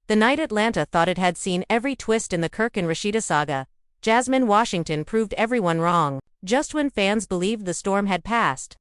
The night Atlanta thought it had seen every twist in the Kirk and Rashida saga, Jasmine Washington proved everyone wrong. Just when fans believed the storm had passed,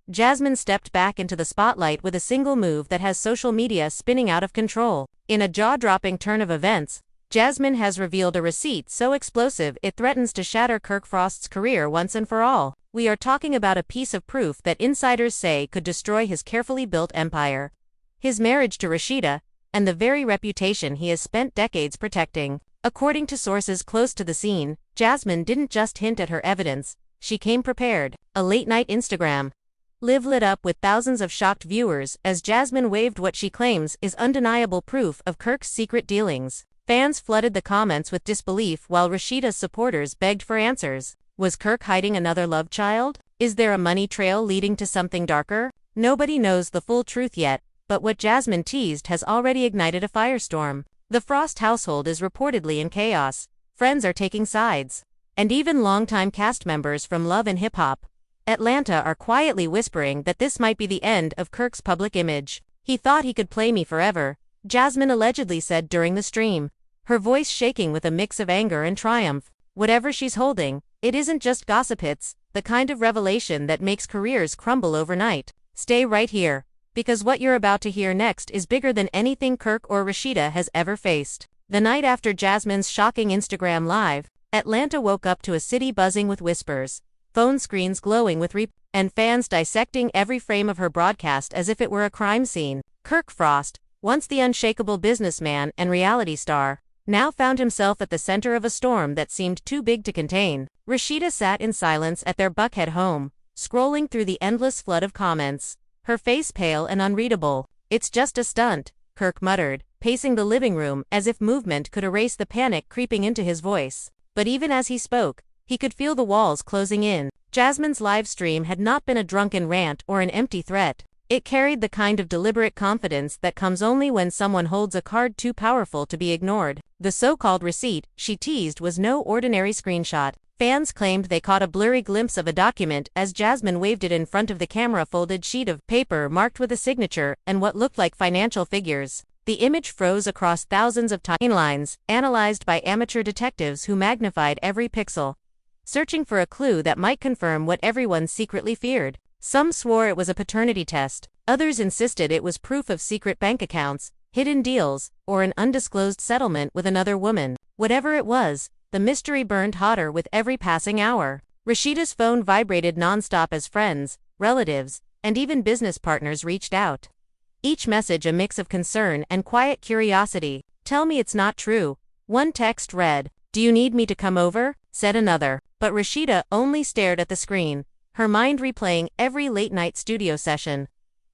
Jasmine stepped back into the spotlight with a single move that has social media spinning out of control. In a jaw-dropping turn of events, Jasmine has revealed a receipt so explosive it threatens to shatter Kirk Frost's career once and for all. We are talking about a piece of proof that insiders say could destroy his carefully built empire, his marriage to Rashida, and the very reputation he has spent decades protecting. According to sources close to the scene, Jasmine didn't just hint at her evidence, she came prepared. A late-night Instagram live lit up with thousands of shocked viewers as Jasmine waved what she claims is undeniable proof of Kirk's secret dealings. Fans flooded the comments with disbelief while Rashida's supporters begged for answers. Was Kirk hiding another love child? Is there a money trail leading to something darker? Nobody knows the full truth yet, but what Jasmine teased has already ignited a firestorm. The Frost household is reportedly in chaos, friends are taking sides, and even longtime cast members from Love and Hip Hop Atlanta are quietly whispering that this might be the end of Kirk's public image. He thought he could play me forever, Jasmine allegedly said during the stream, her voice shaking with a mix of anger and triumph. Whatever she's holding, it isn't just gossip hits, the kind of revelation that makes careers crumble overnight. Stay right here, because what you're about to hear next is bigger than anything Kirk or Rashida has ever faced. The night after Jasmine's shocking Instagram live, Atlanta woke up to a city buzzing with whispers, phone screens glowing with and fans dissecting every frame of her broadcast as if it were a crime scene. Kirk Frost, once the unshakable businessman and reality star, now found himself at the center of a storm that seemed too big to contain. Rashida sat in silence at their Buckhead home, scrolling through the endless flood of comments, her face pale and unreadable. "It's just a stunt," Kirk muttered, pacing the living room as if movement could erase the panic creeping into his voice. But even as he spoke, he could feel the walls closing in. Jasmine's live stream had not been a drunken rant or an empty threat. It carried the kind of deliberate confidence that comes only when someone holds a card too powerful to be ignored. The so-called receipt she teased was no ordinary screenshot. Fans claimed they caught a blurry glimpse of a document as Jasmine waved it in front of the camera, folded sheet of paper marked with a signature and what looked like financial figures. The image froze across thousands of timelines, analyzed by amateur detectives who magnified every pixel, searching for a clue that might confirm what everyone secretly feared. Some swore it was a paternity test, others insisted it was proof of secret bank accounts, hidden deals, or an undisclosed settlement with another woman. Whatever it was, the mystery burned hotter with every passing hour. Rashida's phone vibrated nonstop as friends, relatives, and even business partners reached out. Each message a mix of concern and quiet curiosity. "Tell me it's not true," one text read. "Do you need me to come over?" said another. But Rashida only stared at the screen, her mind replaying every late-night studio session,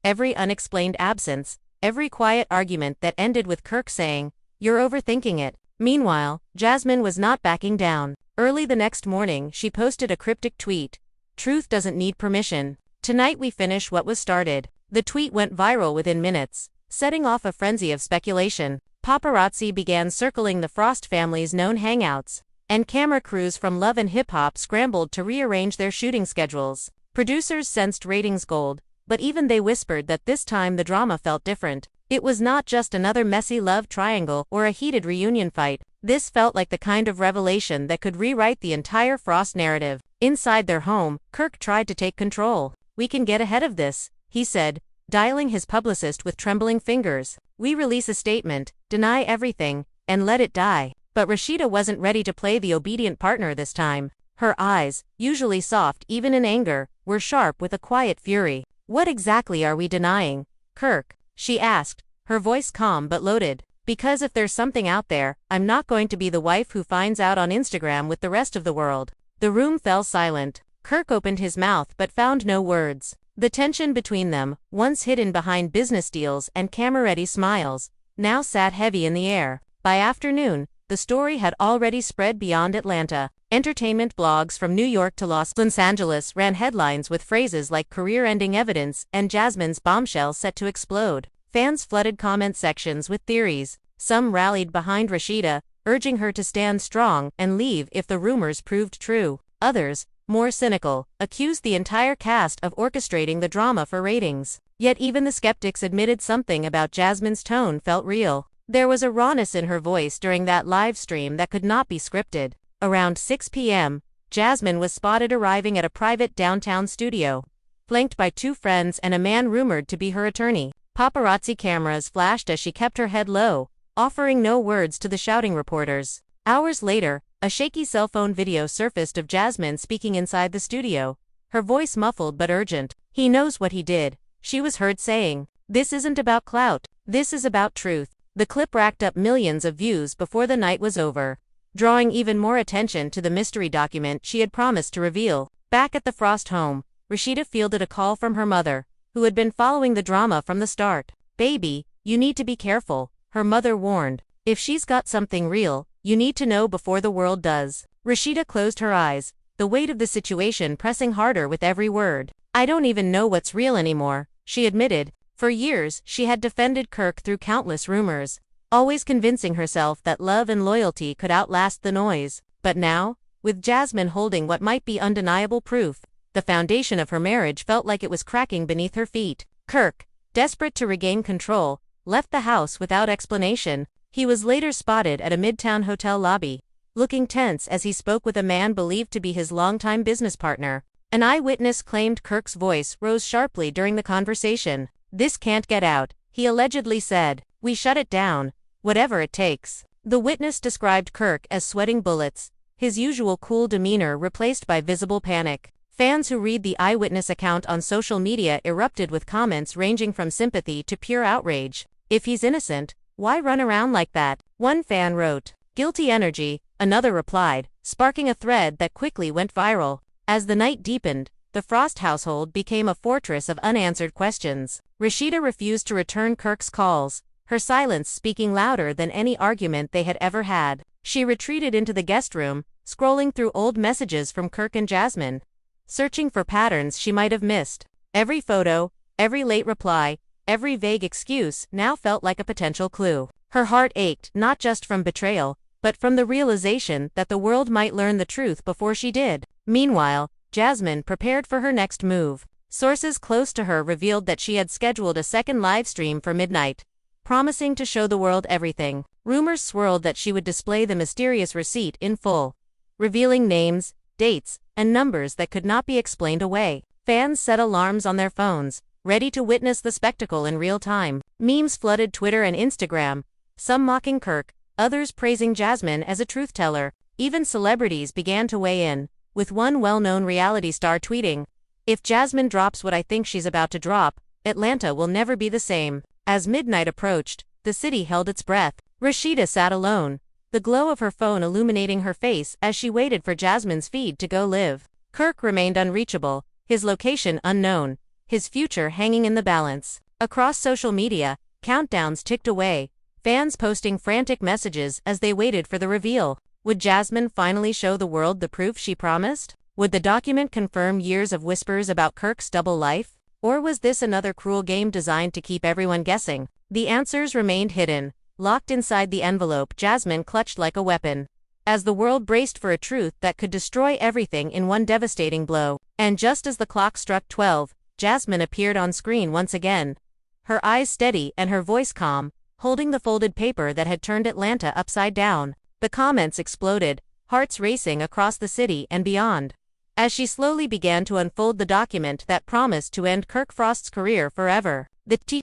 every unexplained absence, every quiet argument that ended with Kirk saying, "You're overthinking it." Meanwhile, Jasmine was not backing down. Early the next morning, she posted a cryptic tweet. "Truth doesn't need permission. Tonight we finish what was started." The tweet went viral within minutes, setting off a frenzy of speculation. Paparazzi began circling the Frost family's known hangouts, and camera crews from Love and Hip Hop scrambled to rearrange their shooting schedules. Producers sensed ratings gold, but even they whispered that this time the drama felt different. It was not just another messy love triangle or a heated reunion fight. This felt like the kind of revelation that could rewrite the entire Frost narrative. Inside their home, Kirk tried to take control. "We can get ahead of this," he said, dialing his publicist with trembling fingers. "We release a statement, deny everything, and let it die." But Rashida wasn't ready to play the obedient partner this time. Her eyes, usually soft even in anger, were sharp with a quiet fury. "What exactly are we denying, Kirk?" she asked, her voice calm but loaded. "Because if there's something out there, I'm not going to be the wife who finds out on Instagram with the rest of the world." The room fell silent. Kirk opened his mouth but found no words. The tension between them, once hidden behind business deals and camera-ready smiles, now sat heavy in the air. By afternoon, the story had already spread beyond Atlanta. Entertainment blogs from New York to Los Angeles ran headlines with phrases like "career-ending evidence" and "Jasmine's bombshell set to explode." Fans flooded comment sections with theories. Some rallied behind Rashida, urging her to stand strong and leave if the rumors proved true. Others, more cynical, accused the entire cast of orchestrating the drama for ratings. Yet even the skeptics admitted something about Jasmine's tone felt real. There was a rawness in her voice during that live stream that could not be scripted. Around 6 p.m., Jasmine was spotted arriving at a private downtown studio, flanked by 2 friends and a man rumored to be her attorney. Paparazzi cameras flashed as she kept her head low, offering no words to the shouting reporters. Hours later, a shaky cell phone video surfaced of Jasmine speaking inside the studio, her voice muffled but urgent. "He knows what he did," she was heard saying. "This isn't about clout. This is about truth." The clip racked up millions of views before the night was over, drawing even more attention to the mystery document she had promised to reveal. Back at the Frost home, Rashida fielded a call from her mother, who had been following the drama from the start. "Baby, you need to be careful," her mother warned. "If she's got something real, you need to know before the world does." Rashida closed her eyes, the weight of the situation pressing harder with every word. "I don't even know what's real anymore," she admitted. For years, she had defended Kirk through countless rumors, always convincing herself that love and loyalty could outlast the noise. But now, with Jasmine holding what might be undeniable proof, the foundation of her marriage felt like it was cracking beneath her feet. Kirk, desperate to regain control, left the house without explanation. He was later spotted at a midtown hotel lobby, looking tense as he spoke with a man believed to be his longtime business partner. An eyewitness claimed Kirk's voice rose sharply during the conversation. "This can't get out," he allegedly said. "We shut it down, whatever it takes." The witness described Kirk as sweating bullets, his usual cool demeanor replaced by visible panic. Fans who read the eyewitness account on social media erupted with comments ranging from sympathy to pure outrage. "If he's innocent, why run around like that?" One fan wrote. "Guilty energy," another replied, sparking a thread that quickly went viral. As the night deepened, the Frost household became a fortress of unanswered questions. Rashida refused to return Kirk's calls, her silence speaking louder than any argument they had ever had. She retreated into the guest room, scrolling through old messages from Kirk and Jasmine, searching for patterns she might have missed. Every photo, every late reply, every vague excuse now felt like a potential clue. Her heart ached not just from betrayal, but from the realization that the world might learn the truth before she did. Meanwhile, Jasmine prepared for her next move. Sources close to her revealed that she had scheduled a second live stream for midnight, promising to show the world everything. Rumors swirled that she would display the mysterious receipt in full, revealing names, dates, and numbers that could not be explained away. Fans set alarms on their phones, ready to witness the spectacle in real time. Memes flooded Twitter and Instagram, some mocking Kirk, others praising Jasmine as a truth-teller. Even celebrities began to weigh in, with one well-known reality star tweeting, "If Jasmine drops what I think she's about to drop, Atlanta will never be the same." As midnight approached, the city held its breath. Rashida sat alone, the glow of her phone illuminating her face as she waited for Jasmine's feed to go live. Kirk remained unreachable, his location unknown, his future hanging in the balance. Across social media, countdowns ticked away, fans posting frantic messages as they waited for the reveal. Would Jasmine finally show the world the proof she promised? Would the document confirm years of whispers about Kirk's double life? Or was this another cruel game designed to keep everyone guessing? The answers remained hidden, locked inside the envelope Jasmine clutched like a weapon, as the world braced for a truth that could destroy everything in one devastating blow. And just as the clock struck 12, Jasmine appeared on screen once again, her eyes steady and her voice calm, holding the folded paper that had turned Atlanta upside down. The comments exploded, hearts racing across the city and beyond, as she slowly began to unfold the document that promised to end Kirk Frost's career forever. The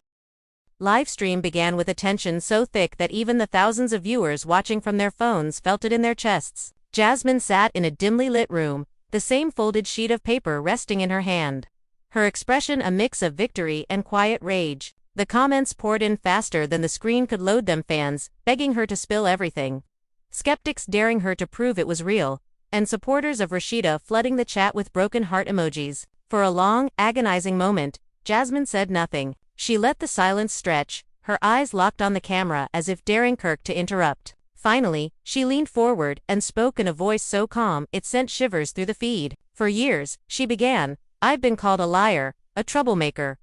live stream began with a tension so thick that even the thousands of viewers watching from their phones felt it in their chests. Jasmine sat in a dimly lit room, the same folded sheet of paper resting in her hand, her expression a mix of victory and quiet rage. The comments poured in faster than the screen could load them, fans begging her to spill everything, skeptics daring her to prove it was real, and supporters of Rashida flooding the chat with broken heart emojis. For a long, agonizing moment, Jasmine said nothing. She let the silence stretch, her eyes locked on the camera as if daring Kirk to interrupt. Finally, she leaned forward and spoke in a voice so calm it sent shivers through the feed. "For years," she began, "I've been called a liar, a troublemaker,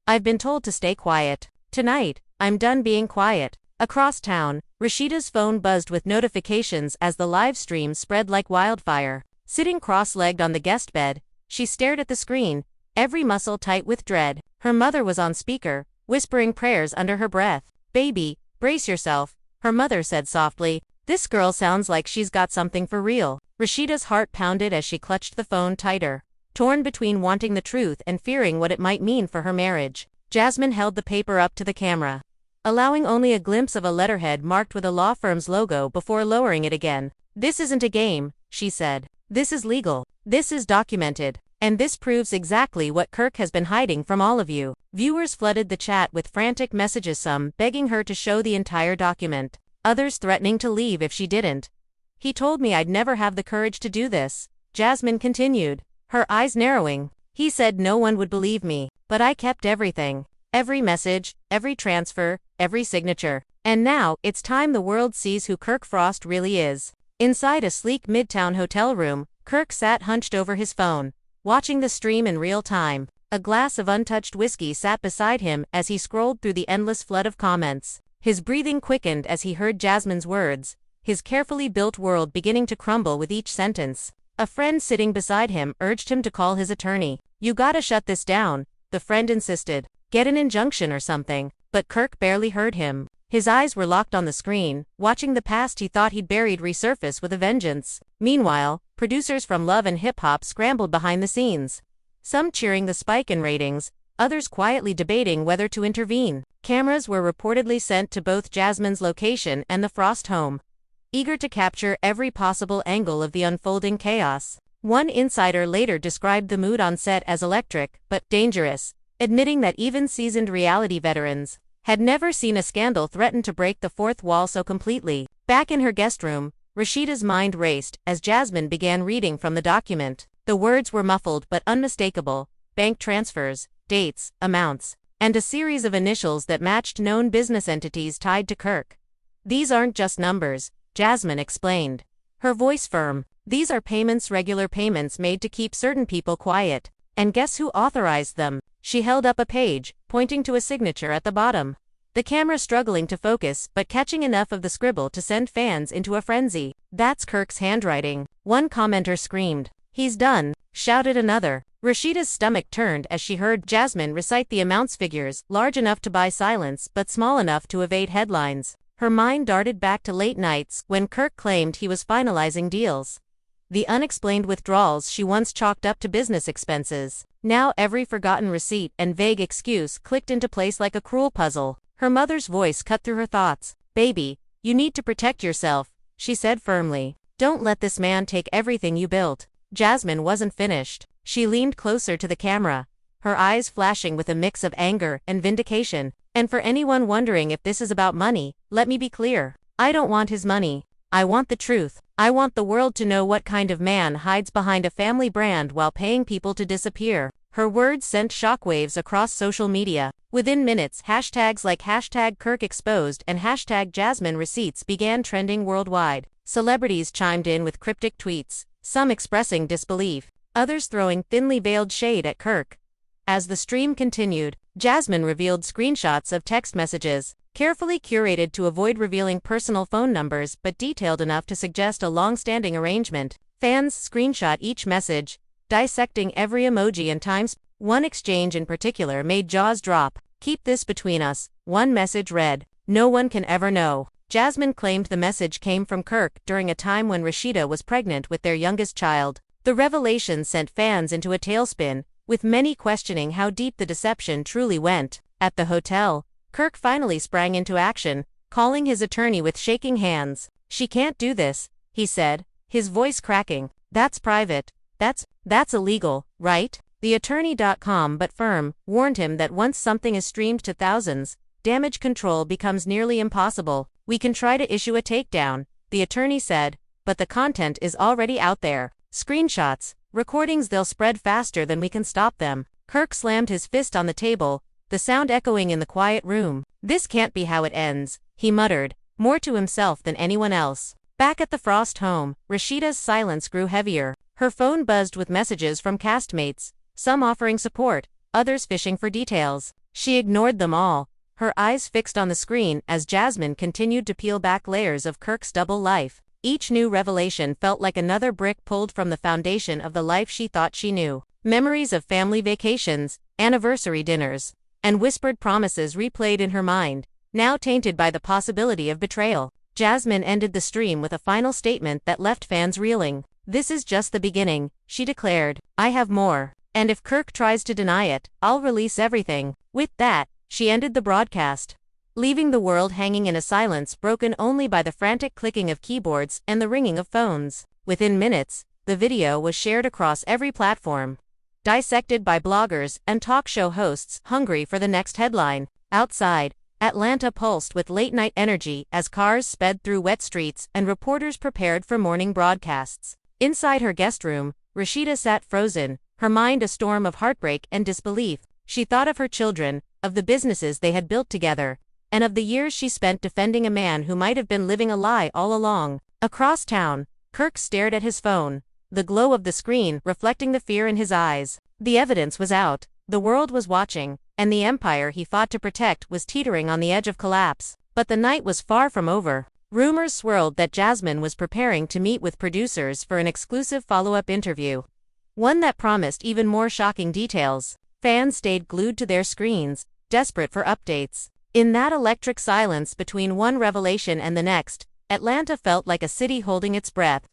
I've been told to stay quiet. Tonight, I'm done being quiet." Across town, Rashida's phone buzzed with notifications as the live stream spread like wildfire. Sitting cross-legged on the guest bed, she stared at the screen, every muscle tight with dread. Her mother was on speaker, whispering prayers under her breath. "Baby, Brace yourself, her mother said softly. This girl sounds like she's got something for real. Rashida's heart pounded as she clutched the phone tighter, torn between wanting the truth and fearing what it might mean for her marriage. Jasmine held the paper up to the camera, allowing only a glimpse of a letterhead marked with a law firm's logo before lowering it again. This isn't a game, she said. This is legal. This is documented. And this proves exactly what Kirk has been hiding from all of you. Viewers flooded the chat with frantic messages, some begging her to show the entire document, others threatening to leave if she didn't. He told me I'd never have the courage to do this, Jasmine continued, her eyes narrowing. He said no one would believe me, but I kept everything. Every message, every transfer, every signature. And now, it's time the world sees who Kirk Frost really is. Inside a sleek midtown hotel room, Kirk sat hunched over his phone, watching the stream in real time. A glass of untouched whiskey sat beside him as he scrolled through the endless flood of comments. His breathing quickened as he heard Jasmine's words, his carefully built world beginning to crumble with each sentence. A friend sitting beside him urged him to call his attorney. You gotta shut this down, the friend insisted. Get an injunction or something. But Kirk barely heard him. His eyes were locked on the screen, watching the past he thought he'd buried resurface with a vengeance. Meanwhile, producers from Love and Hip Hop scrambled behind the scenes, some cheering the spike in ratings, others quietly debating whether to intervene. Cameras were reportedly sent to both Jasmine's location and the Frost home, eager to capture every possible angle of the unfolding chaos. One insider later described the mood on set as electric, but dangerous, admitting that even seasoned reality veterans had never seen a scandal threaten to break the fourth wall so completely. Back in her guest room, Rashida's mind raced as Jasmine began reading from the document. The words were muffled but unmistakable: bank transfers, dates, amounts, and a series of initials that matched known business entities tied to Kirk. These aren't just numbers, Jasmine explained, her voice firm. These are payments, regular payments made to keep certain people quiet. And guess who authorized them? She held up a page, pointing to a signature at the bottom. The camera struggling to focus but catching enough of the scribble to send fans into a frenzy. That's Kirk's handwriting, one commenter screamed. He's done, shouted another. Rashida's stomach turned as she heard Jasmine recite the amounts, figures large enough to buy silence but small enough to evade headlines. Her mind darted back to late nights when Kirk claimed he was finalizing deals. The unexplained withdrawals she once chalked up to business expenses. Now every forgotten receipt and vague excuse clicked into place like a cruel puzzle. Her mother's voice cut through her thoughts. Baby, you need to protect yourself, she said firmly. Don't let this man take everything you built. Jasmine wasn't finished. She leaned closer to the camera, her eyes flashing with a mix of anger and vindication. And for anyone wondering if this is about money, let me be clear. I don't want his money. I want the truth. I want the world to know what kind of man hides behind a family brand while paying people to disappear. Her words sent shockwaves across social media. Within minutes, hashtags like #KirkExposed and #JasmineReceipts began trending worldwide. Celebrities chimed in with cryptic tweets, some expressing disbelief, others throwing thinly veiled shade at Kirk. As the stream continued, Jasmine revealed screenshots of text messages, carefully curated to avoid revealing personal phone numbers but detailed enough to suggest a long-standing arrangement. Fans screenshot each message, dissecting every emoji and times. One exchange in particular made jaws drop. Keep this between us, one message read. No one can ever know. Jasmine claimed the message came from Kirk during a time when Rashida was pregnant with their youngest child. The revelation sent fans into a tailspin, with many questioning how deep the deception truly went. At the hotel, Kirk finally sprang into action, calling his attorney with shaking hands. She can't do this, he said, his voice cracking. That's private. That's illegal, right? The attorney.com but firm warned him that once something is streamed to thousands, damage control becomes nearly impossible. We can try to issue a takedown, the attorney said, but the content is already out there. Screenshots, recordings, they'll spread faster than we can stop them. Kirk slammed his fist on the table, the sound echoing in the quiet room. This can't be how it ends, he muttered, more to himself than anyone else. Back at the Frost home, Rashida's silence grew heavier. Her phone buzzed with messages from castmates, some offering support, others fishing for details. She ignored them all, her eyes fixed on the screen as Jasmine continued to peel back layers of Kirk's double life. Each new revelation felt like another brick pulled from the foundation of the life she thought she knew. Memories of family vacations, anniversary dinners, and whispered promises replayed in her mind, now tainted by the possibility of betrayal. Jasmine ended the stream with a final statement that left fans reeling. "This is just the beginning," she declared. "I have more. And if Kirk tries to deny it, I'll release everything." With that, she ended the broadcast, leaving the world hanging in a silence broken only by the frantic clicking of keyboards and the ringing of phones. Within minutes, the video was shared across every platform, dissected by bloggers and talk show hosts hungry for the next headline. Outside, Atlanta pulsed with late-night energy as cars sped through wet streets and reporters prepared for morning broadcasts. Inside her guest room, Rashida sat frozen, her mind a storm of heartbreak and disbelief. She thought of her children, of the businesses they had built together, and of the years she spent defending a man who might have been living a lie all along. Across town, Kirk stared at his phone, the glow of the screen reflecting the fear in his eyes. The evidence was out, the world was watching, and the empire he fought to protect was teetering on the edge of collapse. But the night was far from over. Rumors swirled that Jasmine was preparing to meet with producers for an exclusive follow-up interview, one that promised even more shocking details. Fans stayed glued to their screens, desperate for updates. In that electric silence between one revelation and the next, Atlanta felt like a city holding its breath,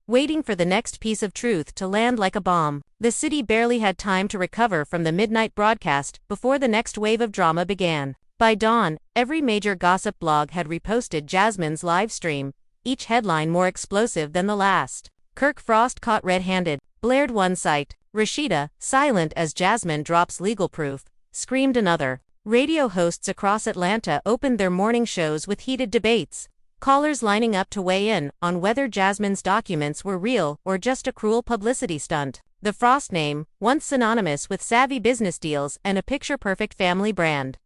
waiting for the next piece of truth to land like a bomb. The city barely had time to recover from the midnight broadcast before the next wave of drama began. By dawn, every major gossip blog had reposted Jasmine's live stream, each headline more explosive than the last. "Kirk Frost caught red-handed," blared one site. "Rashida, silent as Jasmine drops legal proof," screamed another. Radio hosts across Atlanta opened their morning shows with heated debates, callers lining up to weigh in on whether Jasmine's documents were real or just a cruel publicity stunt. The Frost name, once synonymous with savvy business deals and a picture-perfect family brand,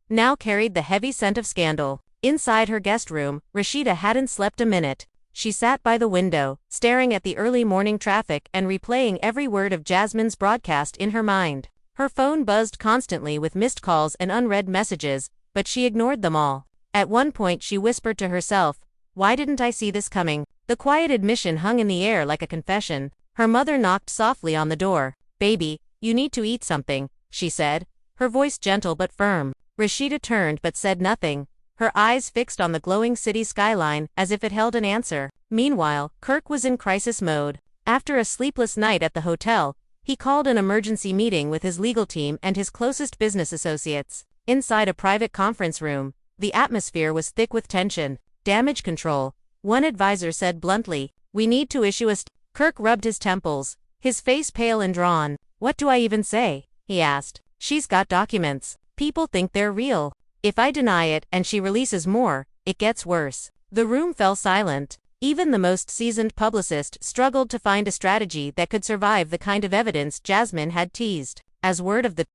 now carried the heavy scent of scandal. Inside her guest room, Rashida hadn't slept a minute. She sat by the window, staring at the early morning traffic and replaying every word of Jasmine's broadcast in her mind. Her phone buzzed constantly with missed calls and unread messages, but she ignored them all. At one point she whispered to herself, "Why didn't I see this coming?" The quiet admission hung in the air like a confession. Her mother knocked softly on the door. "Baby, you need to eat something," she said, her voice gentle but firm. Rashida turned but said nothing, her eyes fixed on the glowing city skyline as if it held an answer. Meanwhile, Kirk was in crisis mode. After a sleepless night at the hotel, he called an emergency meeting with his legal team and his closest business associates. Inside a private conference room, the atmosphere was thick with tension. "Damage control," one advisor said bluntly. "We need to issue a Kirk rubbed his temples, his face pale and drawn. "What do I even say?" he asked. "She's got documents. People think they're real. If I deny it and she releases more, it gets worse." The room fell silent. Even the most seasoned publicist struggled to find a strategy that could survive the kind of evidence Jasmine had teased. As word of the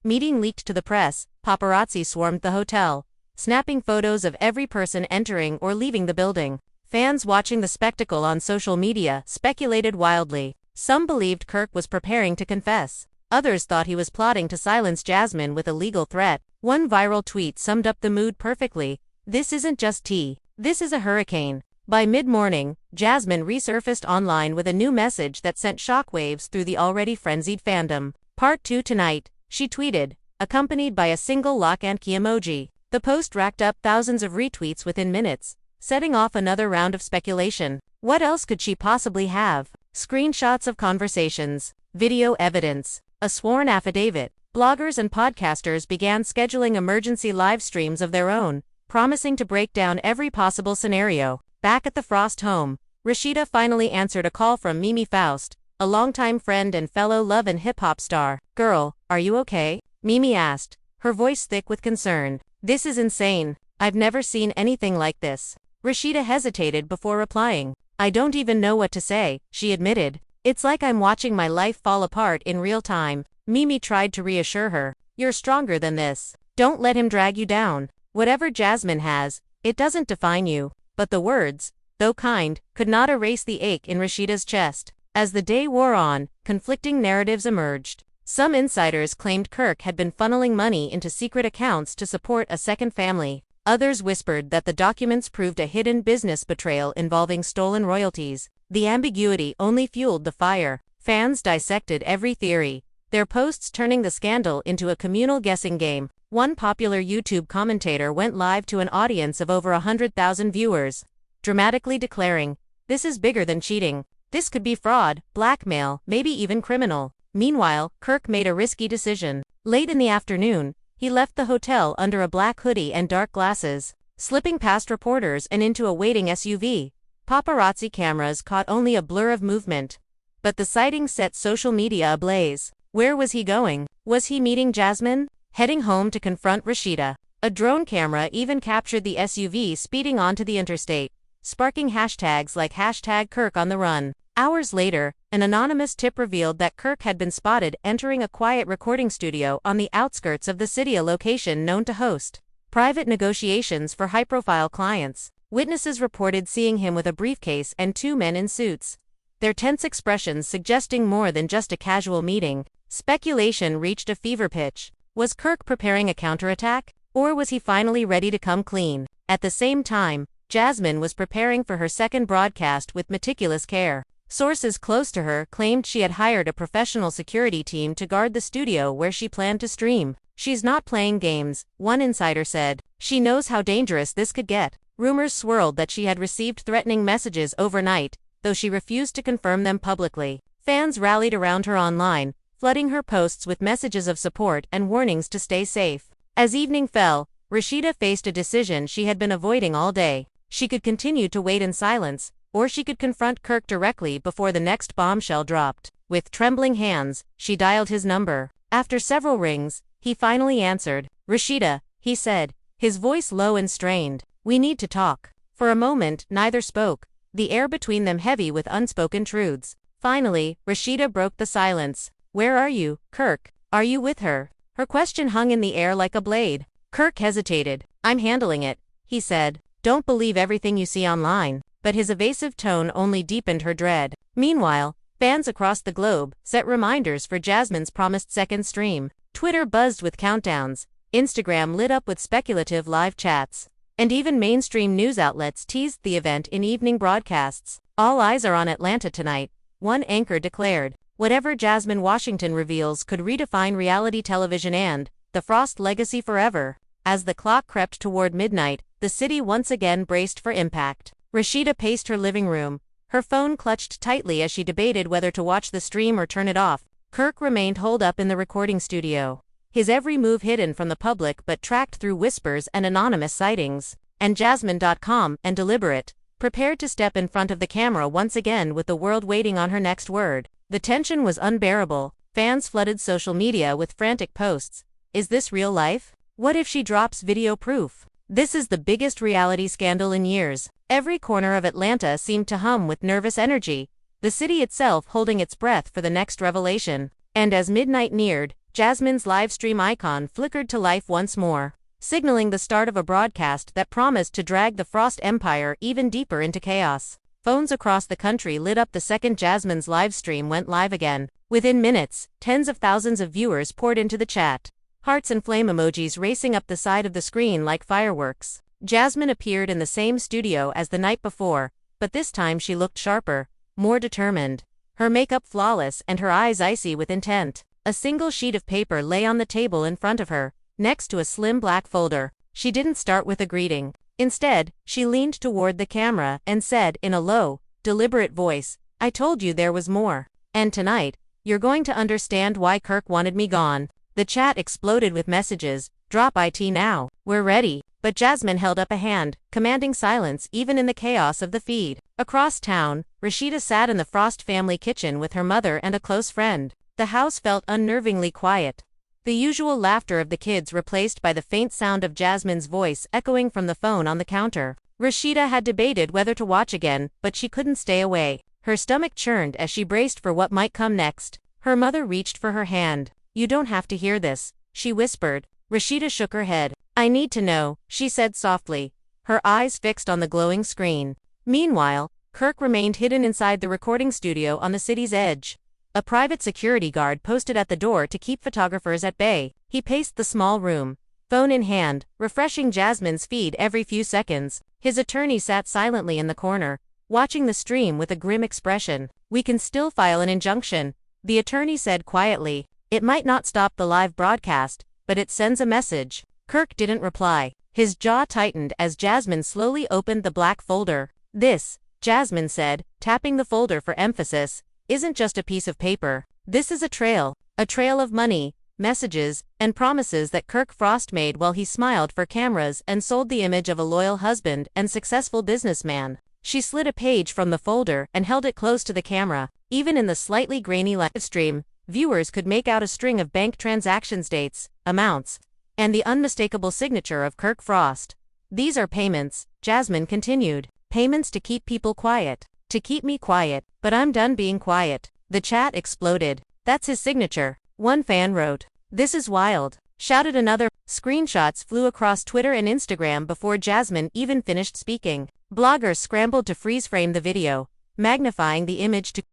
meeting leaked to the press, paparazzi swarmed the hotel, snapping photos of every person entering or leaving the building. Fans watching the spectacle on social media speculated wildly. Some believed Kirk was preparing to confess. Others thought he was plotting to silence Jasmine with a legal threat. One viral tweet summed up the mood perfectly. "This isn't just tea. This is a hurricane." By mid-morning, Jasmine resurfaced online with a new message that sent shockwaves through the already frenzied fandom. "Part 2 tonight," she tweeted, accompanied by a single lock and key emoji. The post racked up thousands of retweets within minutes, setting off another round of speculation. What else could she possibly have? Screenshots of conversations, video evidence, a sworn affidavit. Bloggers and podcasters began scheduling emergency live streams of their own, promising to break down every possible scenario. Back at the Frost home, Rashida finally answered a call from Mimi Faust, a longtime friend and fellow love and hip-hop star. "Girl, are you okay?" Mimi asked, her voice thick with concern. "This is insane. I've never seen anything like this." Rashida hesitated before replying. "I don't even know what to say," she admitted. "It's like I'm watching my life fall apart in real time." Mimi tried to reassure her. "You're stronger than this. Don't let him drag you down. Whatever Jasmine has, it doesn't define you." But the words, though kind, could not erase the ache in Rashida's chest. As the day wore on, conflicting narratives emerged. Some insiders claimed Kirk had been funneling money into secret accounts to support a second family. Others whispered that the documents proved a hidden business betrayal involving stolen royalties. The ambiguity only fueled the fire. Fans dissected every theory, their posts turning the scandal into a communal guessing game. One popular YouTube commentator went live to an audience of over 100,000 viewers, dramatically declaring, "This is bigger than cheating. This could be fraud, blackmail, maybe even criminal." Meanwhile, Kirk made a risky decision. Late in the afternoon, he left the hotel under a black hoodie and dark glasses, slipping past reporters and into a waiting SUV. Paparazzi cameras caught only a blur of movement, but the sighting set social media ablaze. Where was he going? Was he meeting Jasmine? Heading home to confront Rashida? A drone camera even captured the SUV speeding onto the interstate, sparking hashtags like #KirkOnTheRun. Hours later, an anonymous tip revealed that Kirk had been spotted entering a quiet recording studio on the outskirts of the city, a location known to host private negotiations for high-profile clients. Witnesses reported seeing him with a briefcase and two men in suits, their tense expressions suggesting more than just a casual meeting. Speculation reached a fever pitch. Was Kirk preparing a counterattack? Or was he finally ready to come clean? At the same time, Jasmine was preparing for her second broadcast with meticulous care. Sources close to her claimed she had hired a professional security team to guard the studio where she planned to stream. "She's not playing games," one insider said. "She knows how dangerous this could get." Rumors swirled that she had received threatening messages overnight, though she refused to confirm them publicly. Fans rallied around her online, flooding her posts with messages of support and warnings to stay safe. As evening fell, Rashida faced a decision she had been avoiding all day. She could continue to wait in silence, or she could confront Kirk directly before the next bombshell dropped. With trembling hands, she dialed his number. After several rings, he finally answered. "Rashida," he said, his voice low and strained. "We need to talk." For a moment, neither spoke, the air between them heavy with unspoken truths. Finally, Rashida broke the silence. "Where are you, Kirk? Are you with her?" Her question hung in the air like a blade. Kirk hesitated. "I'm handling it," he said. "Don't believe everything you see online." But his evasive tone only deepened her dread. Meanwhile, fans across the globe set reminders for Jasmine's promised second stream. Twitter buzzed with countdowns, Instagram lit up with speculative live chats, and even mainstream news outlets teased the event in evening broadcasts. "All eyes are on Atlanta tonight," one anchor declared. Whatever Jasmine Washington reveals could redefine reality television and the Frost legacy forever. As the clock crept toward midnight, the city once again braced for impact. Rashida paced her living room, her phone clutched tightly as she debated whether to watch the stream or turn it off. Kirk remained holed up in the recording studio, his every move hidden from the public but tracked through whispers and anonymous sightings. And Jasmine.com and deliberate, prepared to step in front of the camera once again with the world waiting on her next word. The tension was unbearable. Fans flooded social media with frantic posts. "Is this real life? What if she drops video proof? This is the biggest reality scandal in years." Every corner of Atlanta seemed to hum with nervous energy, the city itself holding its breath for the next revelation. And as midnight neared, Jasmine's live stream icon flickered to life once more, signaling the start of a broadcast that promised to drag the Frost Empire even deeper into chaos. Phones across the country lit up the second Jasmine's live stream went live again. Within minutes, tens of thousands of viewers poured into the chat, hearts and flame emojis racing up the side of the screen like fireworks. Jasmine appeared in the same studio as the night before, but this time she looked sharper, more determined, her makeup flawless and her eyes icy with intent. A single sheet of paper lay on the table in front of her, next to a slim black folder. She didn't start with a greeting. Instead, she leaned toward the camera and said in a low, deliberate voice, "I told you there was more. And tonight, you're going to understand why Kirk wanted me gone." The chat exploded with messages. "Drop IT now. We're ready." But Jasmine held up a hand, commanding silence even in the chaos of the feed. Across town, Rashida sat in the Frost family kitchen with her mother and a close friend. The house felt unnervingly quiet. The usual laughter of the kids replaced by the faint sound of Jasmine's voice echoing from the phone on the counter. Rashida had debated whether to watch again, but she couldn't stay away. Her stomach churned as she braced for what might come next. Her mother reached for her hand. "You don't have to hear this," she whispered. Rashida shook her head. "I need to know," she said softly, her eyes fixed on the glowing screen. Meanwhile, Kirk remained hidden inside the recording studio on the city's edge. A private security guard posted at the door to keep photographers at bay. He paced the small room, phone in hand, refreshing Jasmine's feed every few seconds. His attorney sat silently in the corner, watching the stream with a grim expression. "We can still file an injunction," the attorney said quietly. "It might not stop the live broadcast, but it sends a message. Kirk didn't reply. His jaw tightened as Jasmine slowly opened the black folder. This, Jasmine said, tapping the folder for emphasis, isn't just a piece of paper. This is a trail of money, messages, and promises that Kirk Frost made while he smiled for cameras and sold the image of a loyal husband and successful businessman. She slid a page from the folder and held it close to the camera. Even in the slightly grainy live stream, viewers could make out a string of bank transactions dates, amounts, and the unmistakable signature of Kirk Frost. These are payments, Jasmine continued. Payments to keep people quiet. To keep me quiet, but I'm done being quiet. The chat exploded. That's his signature. One fan wrote. This is wild. Shouted another. Screenshots flew across Twitter and Instagram before Jasmine even finished speaking. Bloggers scrambled to freeze frame the video, magnifying the image to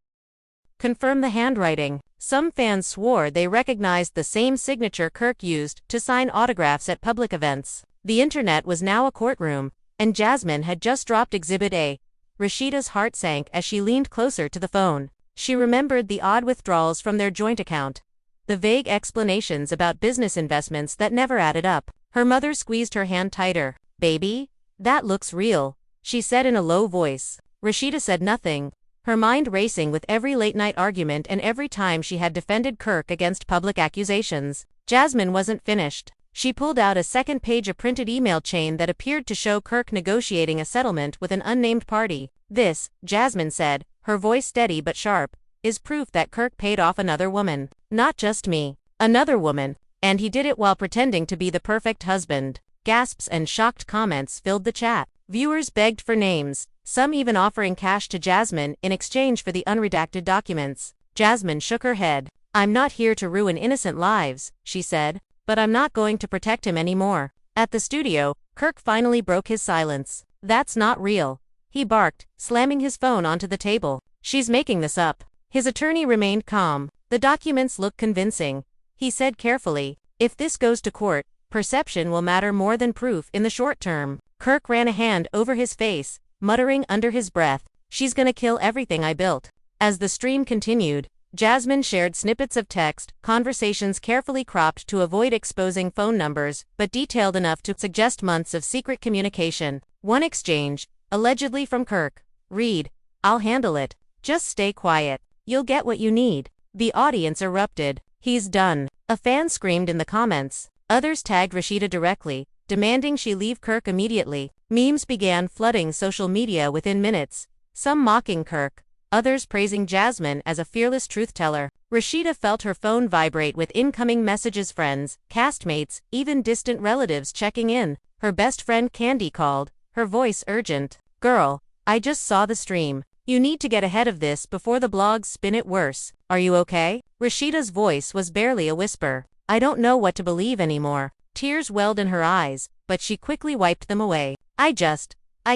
confirm the handwriting. Some fans swore they recognized the same signature Kirk used to sign autographs at public events. The internet was now a courtroom, and Jasmine had just dropped Exhibit A. Rashida's heart sank as she leaned closer to the phone. She remembered the odd withdrawals from their joint account, the vague explanations about business investments that never added up. Her mother squeezed her hand tighter. Baby? That looks real, she said in a low voice. Rashida said nothing, her mind racing with every late-night argument and every time she had defended Kirk against public accusations. Jasmine wasn't finished. She pulled out a second page of printed email chain that appeared to show Kirk negotiating a settlement with an unnamed party. This, Jasmine said, her voice steady but sharp, is proof that Kirk paid off another woman. Not just me. Another woman. And he did it while pretending to be the perfect husband. Gasps and shocked comments filled the chat. Viewers begged for names, some even offering cash to Jasmine in exchange for the unredacted documents. Jasmine shook her head. I'm not here to ruin innocent lives, she said, but I'm not going to protect him anymore. At the studio, Kirk finally broke his silence. That's not real, he barked, slamming his phone onto the table. She's making this up. His attorney remained calm. The documents look convincing, he said carefully. If this goes to court, perception will matter more than proof in the short term. Kirk ran a hand over his face, muttering under his breath, she's gonna kill everything I built. As the stream continued, Jasmine shared snippets of text, conversations carefully cropped to avoid exposing phone numbers, but detailed enough to suggest months of secret communication. One exchange, allegedly from Kirk. Read, I'll handle it. Just stay quiet. You'll get what you need. The audience erupted. He's done. A fan screamed in the comments. Others tagged Rashida directly, demanding she leave Kirk immediately. Memes began flooding social media within minutes, some mocking Kirk, others praising Jasmine as a fearless truth-teller. Rashida felt her phone vibrate with incoming messages, friends, castmates, even distant relatives checking in. Her best friend Candy called, her voice urgent. Girl, I just saw the stream. You need to get ahead of this before the blogs spin it worse. Are you okay? Rashida's voice was barely a whisper. I don't know what to believe anymore. Tears welled in her eyes, but she quickly wiped them away. I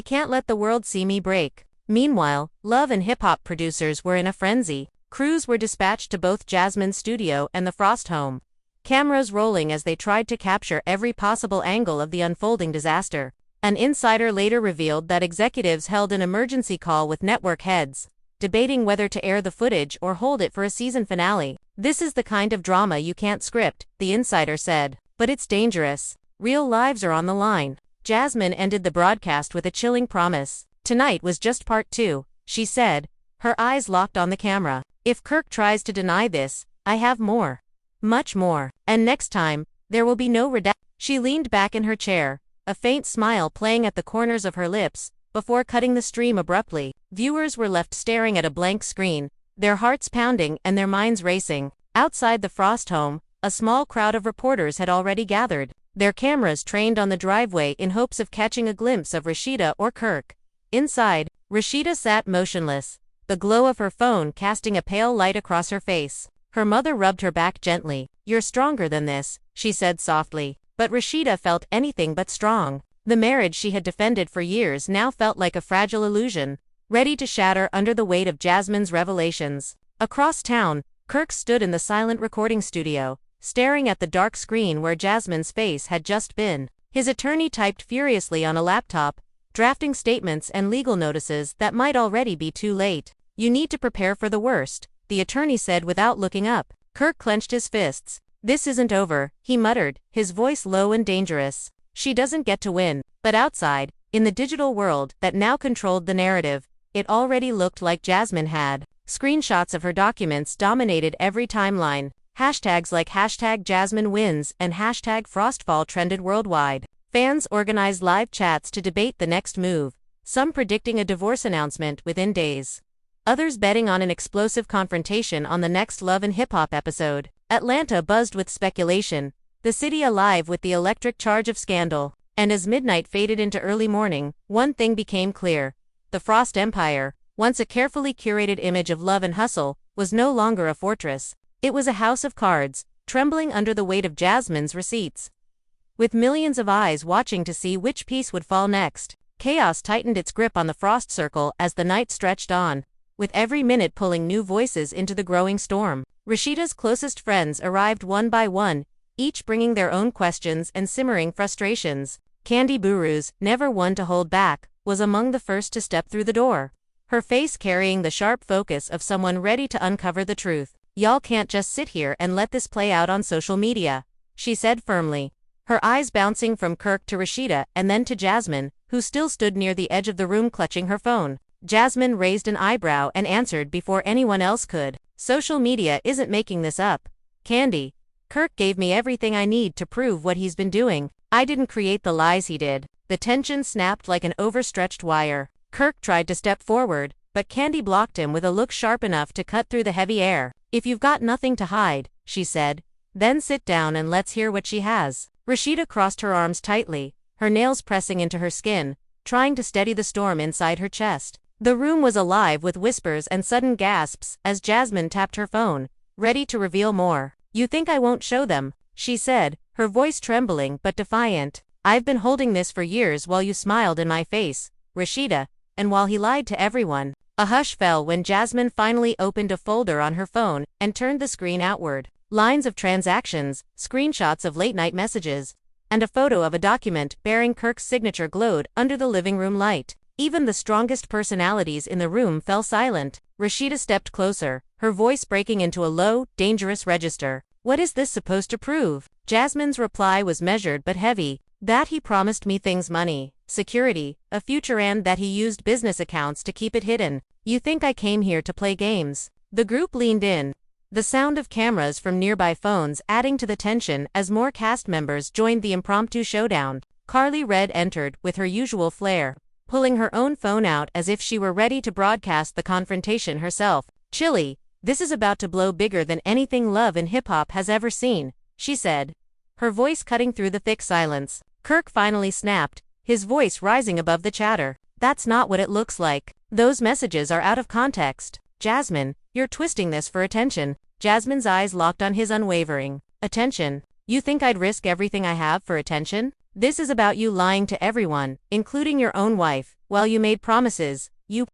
can't let the world see me break. Meanwhile, Love and hip-hop producers were in a frenzy. Crews were dispatched to both Jasmine's studio and the Frost home, cameras rolling as they tried to capture every possible angle of the unfolding disaster. An insider later revealed that executives held an emergency call with network heads, debating whether to air the footage or hold it for a season finale. This is the kind of drama you can't script, the insider said. But it's dangerous. Real lives are on the line. Jasmine ended the broadcast with a chilling promise. Tonight was just part 2, she said, her eyes locked on the camera. If Kirk tries to deny this, I have more. Much more. And next time, there will be no redaction. She leaned back in her chair, a faint smile playing at the corners of her lips, before cutting the stream abruptly. Viewers were left staring at a blank screen, their hearts pounding and their minds racing. Outside the Frost home, a small crowd of reporters had already gathered, their cameras trained on the driveway in hopes of catching a glimpse of Rashida or Kirk. Inside, Rashida sat motionless, the glow of her phone casting a pale light across her face. Her mother rubbed her back gently. You're stronger than this, she said softly. But Rashida felt anything but strong. The marriage she had defended for years now felt like a fragile illusion, ready to shatter under the weight of Jasmine's revelations. Across town, Kirk stood in the silent recording studio, staring at the dark screen where Jasmine's face had just been. His attorney typed furiously on a laptop, drafting statements and legal notices that might already be too late. You need to prepare for the worst, the attorney said without looking up. Kirk clenched his fists, "This isn't over," he muttered, his voice low and dangerous. She doesn't get to win. But outside, in the digital world that now controlled the narrative, it already looked like Jasmine had. Screenshots of her documents dominated every timeline. Hashtags like #JasmineWins and #Frostfall trended worldwide. Fans organized live chats to debate the next move, some predicting a divorce announcement within days. Others betting on an explosive confrontation on the next Love and Hip Hop episode. Atlanta buzzed with speculation, the city alive with the electric charge of scandal. And as midnight faded into early morning, one thing became clear. The Frost Empire, once a carefully curated image of love and hustle, was no longer a fortress. It was a house of cards, trembling under the weight of Jasmine's receipts. With millions of eyes watching to see which piece would fall next, chaos tightened its grip on the Frost Circle as the night stretched on, with every minute pulling new voices into the growing storm. Rashida's closest friends arrived one by one, each bringing their own questions and simmering frustrations. Candy Burus, never one to hold back, was among the first to step through the door, her face carrying the sharp focus of someone ready to uncover the truth. "Y'all can't just sit here and let this play out on social media," she said firmly, her eyes bouncing from Kirk to Rashida and then to Jasmine, who still stood near the edge of the room clutching her phone. Jasmine raised an eyebrow and answered before anyone else could. "Social media isn't making this up. Candy, Kirk gave me everything I need to prove what he's been doing. I didn't create the lies he did." The tension snapped like an overstretched wire. Kirk tried to step forward, but Candy blocked him with a look sharp enough to cut through the heavy air. "If you've got nothing to hide," she said, "then sit down and let's hear what she has." Rashida crossed her arms tightly, her nails pressing into her skin, trying to steady the storm inside her chest. The room was alive with whispers and sudden gasps as Jasmine tapped her phone, ready to reveal more. "You think I won't show them?" she said, her voice trembling but defiant. "I've been holding this for years while you smiled in my face, Rashida, and while he lied to everyone." A hush fell when Jasmine finally opened a folder on her phone and turned the screen outward. Lines of transactions, screenshots of late-night messages, and a photo of a document bearing Kirk's signature glowed under the living room light. Even the strongest personalities in the room fell silent. Rashida stepped closer, her voice breaking into a low, dangerous register. "What is this supposed to prove?" Jasmine's reply was measured but heavy. "That he promised me things, money, security, a future, and that he used business accounts to keep it hidden. You think I came here to play games?" The group leaned in, the sound of cameras from nearby phones adding to the tension as more cast members joined the impromptu showdown. Carly Red entered with her usual flair, pulling her own phone out as if she were ready to broadcast the confrontation herself. "Chilly, this is about to blow bigger than anything Love and Hip Hop has ever seen," she said, her voice cutting through the thick silence. Kirk finally snapped, his voice rising above the chatter. "That's not what it looks like. Those messages are out of context. Jasmine, you're twisting this for attention." Jasmine's eyes locked on his unwavering. "Attention? You think I'd risk everything I have for attention? This is about you lying to everyone, including your own wife, while you made promises you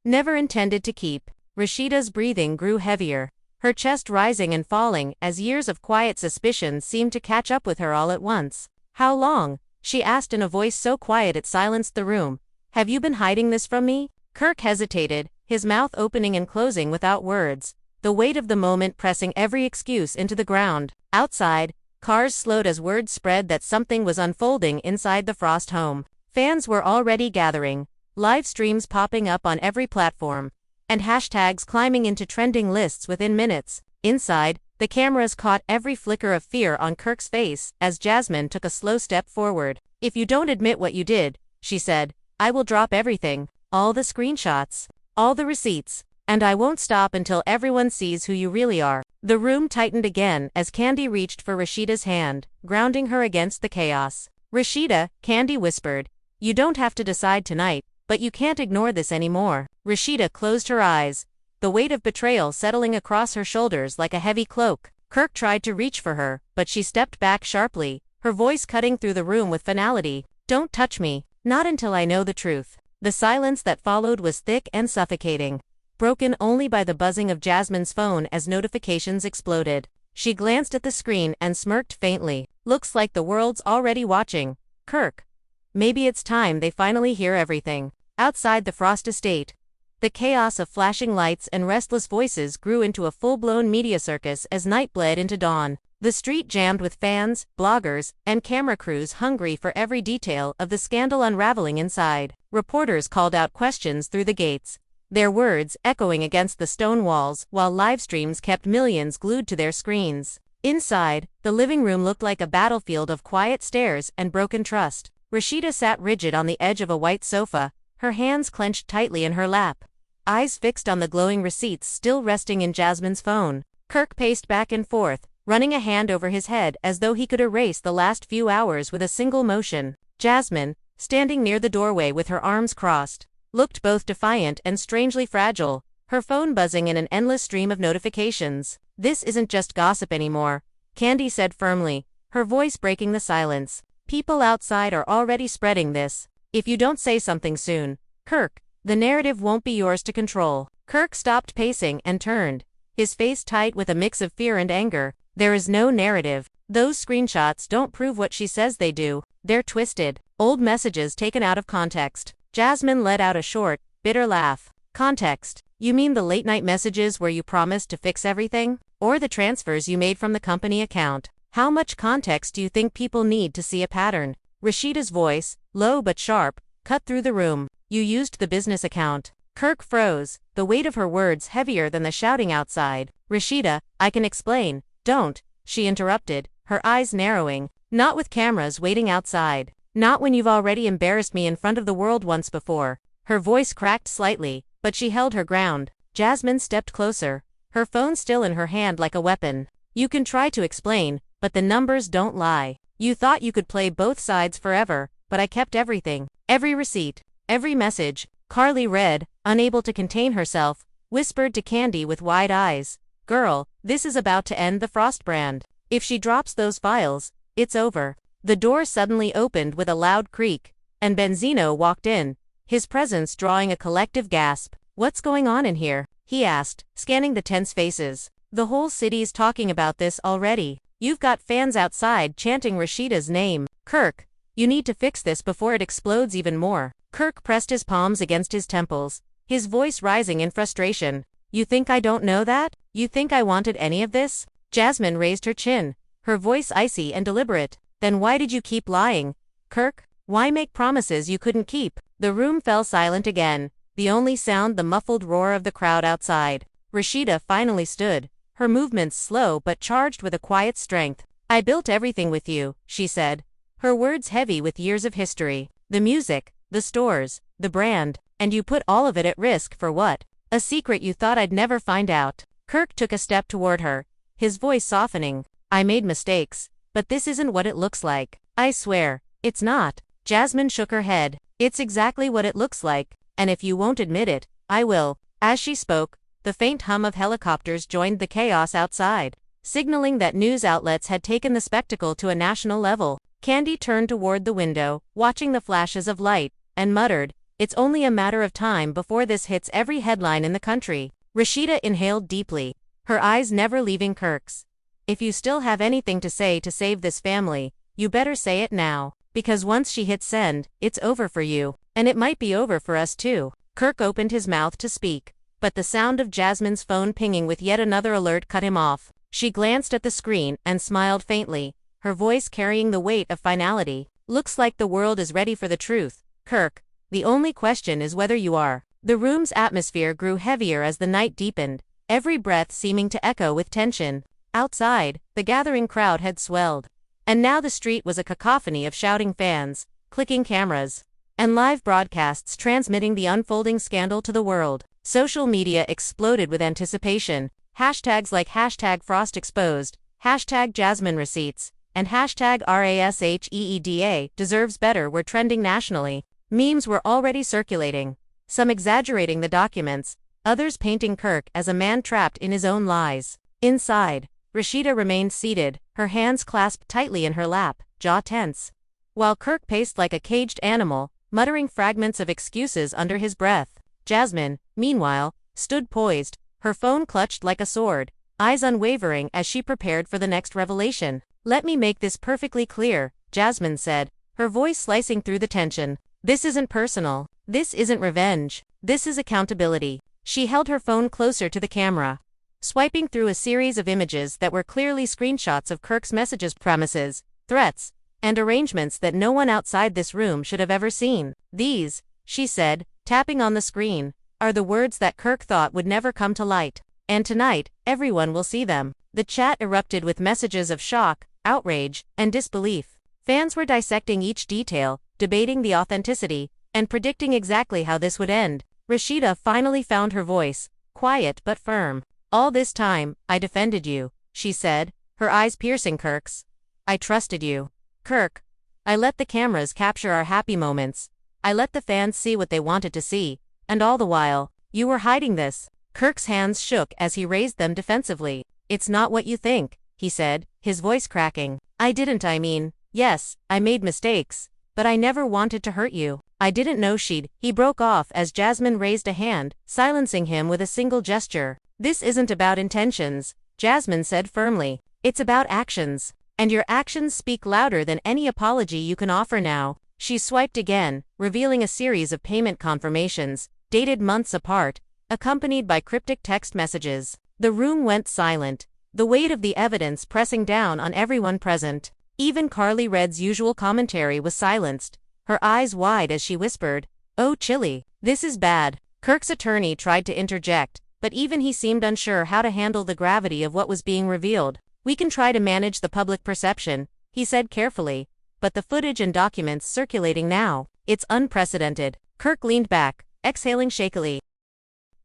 never intended to keep." Rashida's breathing grew heavier, her chest rising and falling as years of quiet suspicion seemed to catch up with her all at once. "How long?" she asked in a voice so quiet it silenced the room. "Have you been hiding this from me?" Kirk hesitated, his mouth opening and closing without words, the weight of the moment pressing every excuse into the ground. Outside, cars slowed as word spread that something was unfolding inside the Frost home. Fans were already gathering, live streams popping up on every platform, and hashtags climbing into trending lists within minutes. Inside, the cameras caught every flicker of fear on Kirk's face as Jasmine took a slow step forward. "If you don't admit what you did," she said, "I will drop everything, all the screenshots, all the receipts, and I won't stop until everyone sees who you really are." The room tightened again as Candy reached for Rashida's hand, grounding her against the chaos. "Rashida," Candy whispered, "you don't have to decide tonight, but you can't ignore this anymore." Rashida closed her eyes, the weight of betrayal settling across her shoulders like a heavy cloak. Kirk tried to reach for her, but she stepped back sharply, her voice cutting through the room with finality. "Don't touch me, not until I know the truth." The silence that followed was thick and suffocating, broken only by the buzzing of Jasmine's phone as notifications exploded. She glanced at the screen and smirked faintly. "Looks like the world's already watching. Kirk, maybe it's time they finally hear everything." Outside the Frost estate, the chaos of flashing lights and restless voices grew into a full-blown media circus as night bled into dawn. The street jammed with fans, bloggers, and camera crews hungry for every detail of the scandal unraveling inside. Reporters called out questions through the gates, their words echoing against the stone walls, while live streams kept millions glued to their screens. Inside, the living room looked like a battlefield of quiet stares and broken trust. Rashida sat rigid on the edge of a white sofa, her hands clenched tightly in her lap, eyes fixed on the glowing receipts still resting in Jasmine's phone. Kirk paced back and forth, running a hand over his head as though he could erase the last few hours with a single motion. Jasmine, standing near the doorway with her arms crossed, looked both defiant and strangely fragile, her phone buzzing in an endless stream of notifications. "This isn't just gossip anymore," Candy said firmly, her voice breaking the silence. "People outside are already spreading this. If you don't say something soon, Kirk, the narrative won't be yours to control." Kirk stopped pacing and turned, his face tight with a mix of fear and anger. "There is no narrative. Those screenshots don't prove what she says they do. They're twisted, old messages taken out of context." Jasmine let out a short, bitter laugh. "Context? You mean the late-night messages where you promised to fix everything? Or the transfers you made from the company account? How much context do you think people need to see a pattern?" Rashida's voice, low but sharp, cut through the room. "You used the business account." Kirk froze, the weight of her words heavier than the shouting outside. "Rashida, I can explain." "Don't," she interrupted, her eyes narrowing. "Not with cameras waiting outside. Not when you've already embarrassed me in front of the world once before." Her voice cracked slightly, but she held her ground. Jasmine stepped closer, her phone still in her hand like a weapon. "You can try to explain, but the numbers don't lie. You thought you could play both sides forever, but I kept everything. Every receipt, every message." Carly read, unable to contain herself, whispered to Candy with wide eyes, "Girl, this is about to end the Frost brand. If she drops those files, it's over." The door suddenly opened with a loud creak, and Benzino walked in, his presence drawing a collective gasp. "What's going on in here?" he asked, scanning the tense faces. "The whole city's talking about this already. You've got fans outside chanting Rashida's name. Kirk, you need to fix this before it explodes even more." Kirk pressed his palms against his temples, his voice rising in frustration. "You think I don't know that? You think I wanted any of this?" Jasmine raised her chin, her voice icy and deliberate. "Then why did you keep lying, Kirk? Why make promises you couldn't keep?" The room fell silent again, the only sound the muffled roar of the crowd outside. Rashida finally stood, her movements slow but charged with a quiet strength. "I built everything with you," she said, her words heavy with years of history. "The music, the stores, the brand, and you put all of it at risk for what? A secret you thought I'd never find out." Kirk took a step toward her, his voice softening. "I made mistakes, but this isn't what it looks like. I swear, it's not." Jasmine shook her head. "It's exactly what it looks like, and if you won't admit it, I will." As she spoke, the faint hum of helicopters joined the chaos outside, signaling that news outlets had taken the spectacle to a national level. Candy turned toward the window, watching the flashes of light, and muttered, "It's only a matter of time before this hits every headline in the country." Rashida inhaled deeply, her eyes never leaving Kirk's. "If you still have anything to say to save this family, you better say it now. Because once she hits send, it's over for you. And it might be over for us too." Kirk opened his mouth to speak, but the sound of Jasmine's phone pinging with yet another alert cut him off. She glanced at the screen and smiled faintly, her voice carrying the weight of finality. "Looks like the world is ready for the truth, Kirk. The only question is whether you are." The room's atmosphere grew heavier as the night deepened, every breath seeming to echo with tension. Outside, the gathering crowd had swelled, and now the street was a cacophony of shouting fans, clicking cameras, and live broadcasts transmitting the unfolding scandal to the world. Social media exploded with anticipation. Hashtags like #FrostExposed, #JasmineReceipts, and #RASHEEDA deserves better were trending nationally. Memes were already circulating, some exaggerating the documents, others painting Kirk as a man trapped in his own lies. Inside, Rashida remained seated, her hands clasped tightly in her lap, jaw tense, while Kirk paced like a caged animal, muttering fragments of excuses under his breath. Jasmine, meanwhile, stood poised, her phone clutched like a sword, eyes unwavering as she prepared for the next revelation. "Let me make this perfectly clear," Jasmine said, her voice slicing through the tension. "This isn't personal. This isn't revenge. This is accountability." She held her phone closer to the camera, swiping through a series of images that were clearly screenshots of Kirk's messages, promises, threats, and arrangements that no one outside this room should have ever seen. "These," she said, tapping on the screen, "are the words that Kirk thought would never come to light. And tonight, everyone will see them." The chat erupted with messages of shock, outrage, and disbelief. Fans were dissecting each detail, debating the authenticity, and predicting exactly how this would end. Rashida finally found her voice, quiet but firm. "All this time, I defended you," she said, her eyes piercing Kirk's. "I trusted you. Kirk. I let the cameras capture our happy moments. I let the fans see what they wanted to see, and all the while, you were hiding this." Kirk's hands shook as he raised them defensively. "It's not what you think," he said, his voice cracking. I mean, yes, I made mistakes, but I never wanted to hurt you. I didn't know she'd." He broke off as Jasmine raised a hand, silencing him with a single gesture. "This isn't about intentions," Jasmine said firmly. "It's about actions. And your actions speak louder than any apology you can offer now." She swiped again, revealing a series of payment confirmations, dated months apart, accompanied by cryptic text messages. The room went silent, the weight of the evidence pressing down on everyone present. Even Carly Red's usual commentary was silenced, her eyes wide as she whispered, "Oh, Chili, this is bad." Kirk's attorney tried to interject, but even he seemed unsure how to handle the gravity of what was being revealed. "We can try to manage the public perception," he said carefully, "but the footage and documents circulating now, it's unprecedented." Kirk leaned back, exhaling shakily.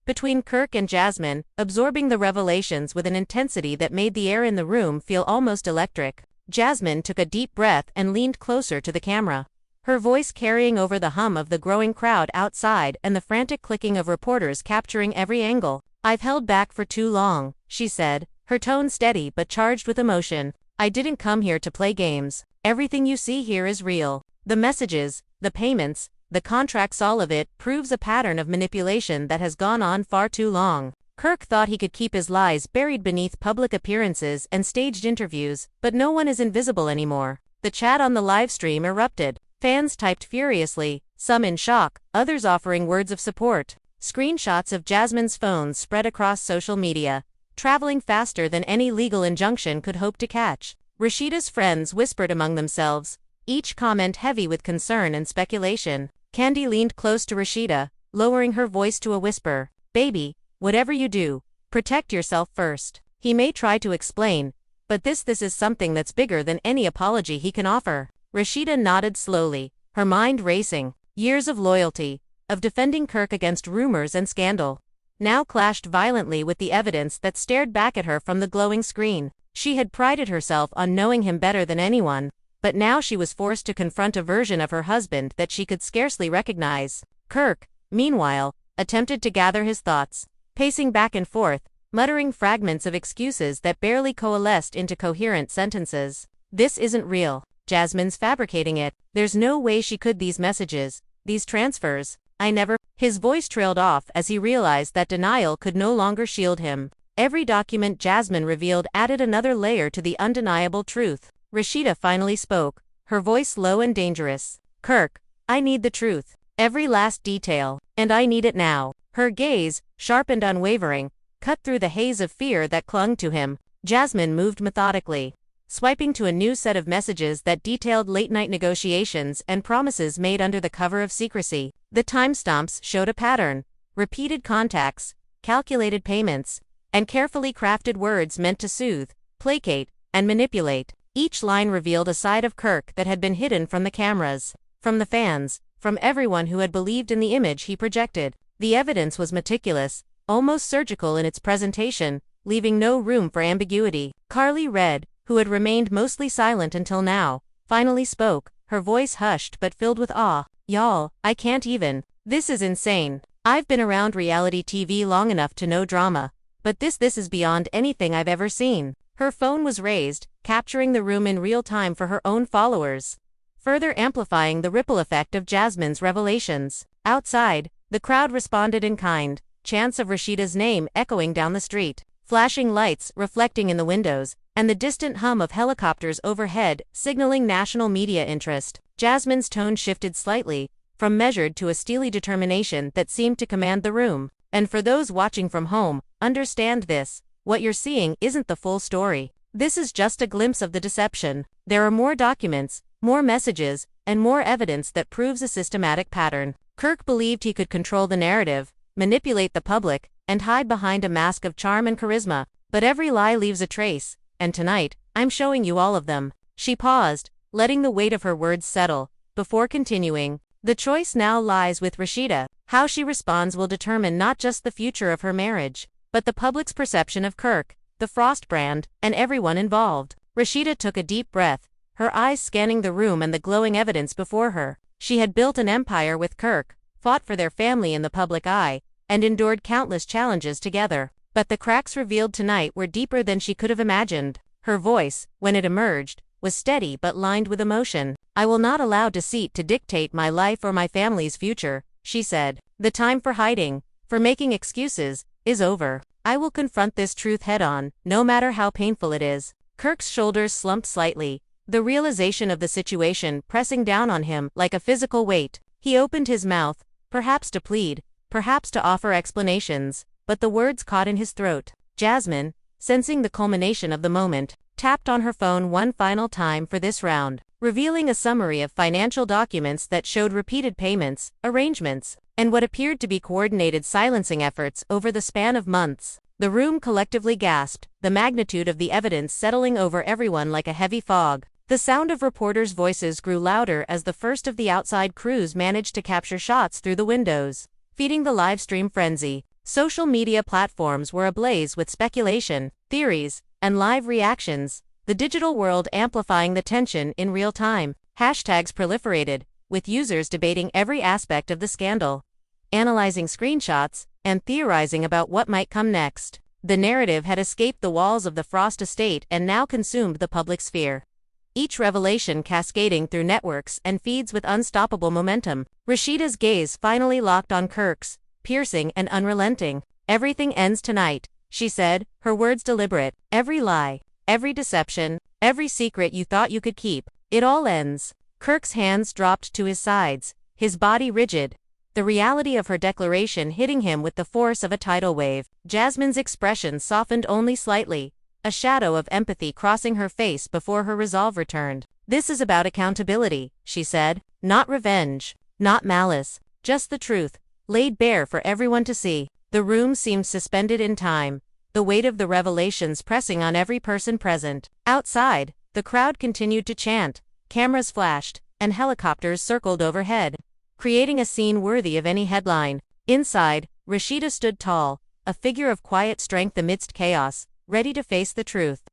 Between Kirk and Jasmine, absorbing the revelations with an intensity that made the air in the room feel almost electric. Jasmine took a deep breath and leaned closer to the camera, her voice carrying over the hum of the growing crowd outside and the frantic clicking of reporters capturing every angle. "I've held back for too long," she said, her tone steady but charged with emotion. "I didn't come here to play games. Everything you see here is real. The messages, the payments, the contracts, all of it proves a pattern of manipulation that has gone on far too long." Kirk thought he could keep his lies buried beneath public appearances and staged interviews, but no one is invisible anymore. The chat on the live stream erupted. Fans typed furiously, some in shock, others offering words of support. Screenshots of Jasmine's phones spread across social media, traveling faster than any legal injunction could hope to catch. Rashida's friends whispered among themselves, each comment heavy with concern and speculation. Candy leaned close to Rashida, lowering her voice to a whisper, "Baby, whatever you do, protect yourself first." He may try to explain, but this is something that's bigger than any apology he can offer. Rashida nodded slowly, her mind racing. Years of loyalty, of defending Kirk against rumors and scandal, now clashed violently with the evidence that stared back at her from the glowing screen. She had prided herself on knowing him better than anyone, but now she was forced to confront a version of her husband that she could scarcely recognize. Kirk, meanwhile, attempted to gather his thoughts, pacing back and forth, muttering fragments of excuses that barely coalesced into coherent sentences. "This isn't real. Jasmine's fabricating it. There's no way she could. These messages, these transfers, I never." His voice trailed off as he realized that denial could no longer shield him. Every document Jasmine revealed added another layer to the undeniable truth. Rashida finally spoke, her voice low and dangerous. "Kirk, I need the truth. Every last detail. And I need it now." Her gaze, sharp and unwavering, cut through the haze of fear that clung to him. Jasmine moved methodically, swiping to a new set of messages that detailed late-night negotiations and promises made under the cover of secrecy. The timestamps showed a pattern: repeated contacts, calculated payments, and carefully crafted words meant to soothe, placate, and manipulate. Each line revealed a side of Kirk that had been hidden from the cameras, from the fans, from everyone who had believed in the image he projected. The evidence was meticulous, almost surgical in its presentation, leaving no room for ambiguity. Carly Red, who had remained mostly silent until now, finally spoke, her voice hushed but filled with awe. "Y'all, I can't even. This is insane. I've been around reality TV long enough to know drama, but this is beyond anything I've ever seen." Her phone was raised, capturing the room in real time for her own followers, further amplifying the ripple effect of Jasmine's revelations. Outside, the crowd responded in kind, chants of Rashida's name echoing down the street, flashing lights reflecting in the windows, and the distant hum of helicopters overhead signaling national media interest. Jasmine's tone shifted slightly, from measured to a steely determination that seemed to command the room. "And for those watching from home, understand this. what you're seeing isn't the full story. This is just a glimpse of the deception. There are more documents, more messages, and more evidence that proves a systematic pattern. Kirk believed he could control the narrative, manipulate the public, and hide behind a mask of charm and charisma. But every lie leaves a trace, and tonight, I'm showing you all of them. She paused, letting the weight of her words settle, before continuing. The choice now lies with Rashida. How she responds will determine not just the future of her marriage, but the public's perception of Kirk, the Frost brand, and everyone involved. Rashida took a deep breath, her eyes scanning the room and the glowing evidence before her. She had built an empire with Kirk, fought for their family in the public eye, and endured countless challenges together. But the cracks revealed tonight were deeper than she could have imagined. Her voice, when it emerged, was steady but lined with emotion. I will not allow deceit to dictate my life or my family's future, she said. The time for hiding, for making excuses, is over. I will confront this truth head-on, no matter how painful it is. Kirk's shoulders slumped slightly, the realization of the situation pressing down on him like a physical weight. He opened his mouth, perhaps to plead, perhaps to offer explanations, but the words caught in his throat. Jasmine, sensing the culmination of the moment, tapped on her phone one final time for this round, revealing a summary of financial documents that showed repeated payments, arrangements, and what appeared to be coordinated silencing efforts over the span of months. The room collectively gasped, the magnitude of the evidence settling over everyone like a heavy fog. The sound of reporters' voices grew louder as the first of the outside crews managed to capture shots through the windows, feeding the livestream frenzy. Social media platforms were ablaze with speculation, theories, and live reactions, the digital world amplifying the tension in real time. Hashtags proliferated, with users debating every aspect of the scandal, analyzing screenshots, and theorizing about what might come next. The narrative had escaped the walls of the Frost estate and now consumed the public sphere, each revelation cascading through networks and feeds with unstoppable momentum. Rashida's gaze finally locked on Kirk's, piercing and unrelenting. Everything ends tonight, she said, her words deliberate. Every lie, every deception, every secret you thought you could keep, it all ends. Kirk's hands dropped to his sides, his body rigid, the reality of her declaration hitting him with the force of a tidal wave. Jasmine's expression softened only slightly, a shadow of empathy crossing her face before her resolve returned. This is about accountability, she said, not revenge, not malice, just the truth, laid bare for everyone to see. The room seemed suspended in time, the weight of the revelations pressing on every person present. Outside, the crowd continued to chant, cameras flashed, and helicopters circled overhead, creating a scene worthy of any headline. Inside, Rashida stood tall, a figure of quiet strength amidst chaos, ready to face the truth.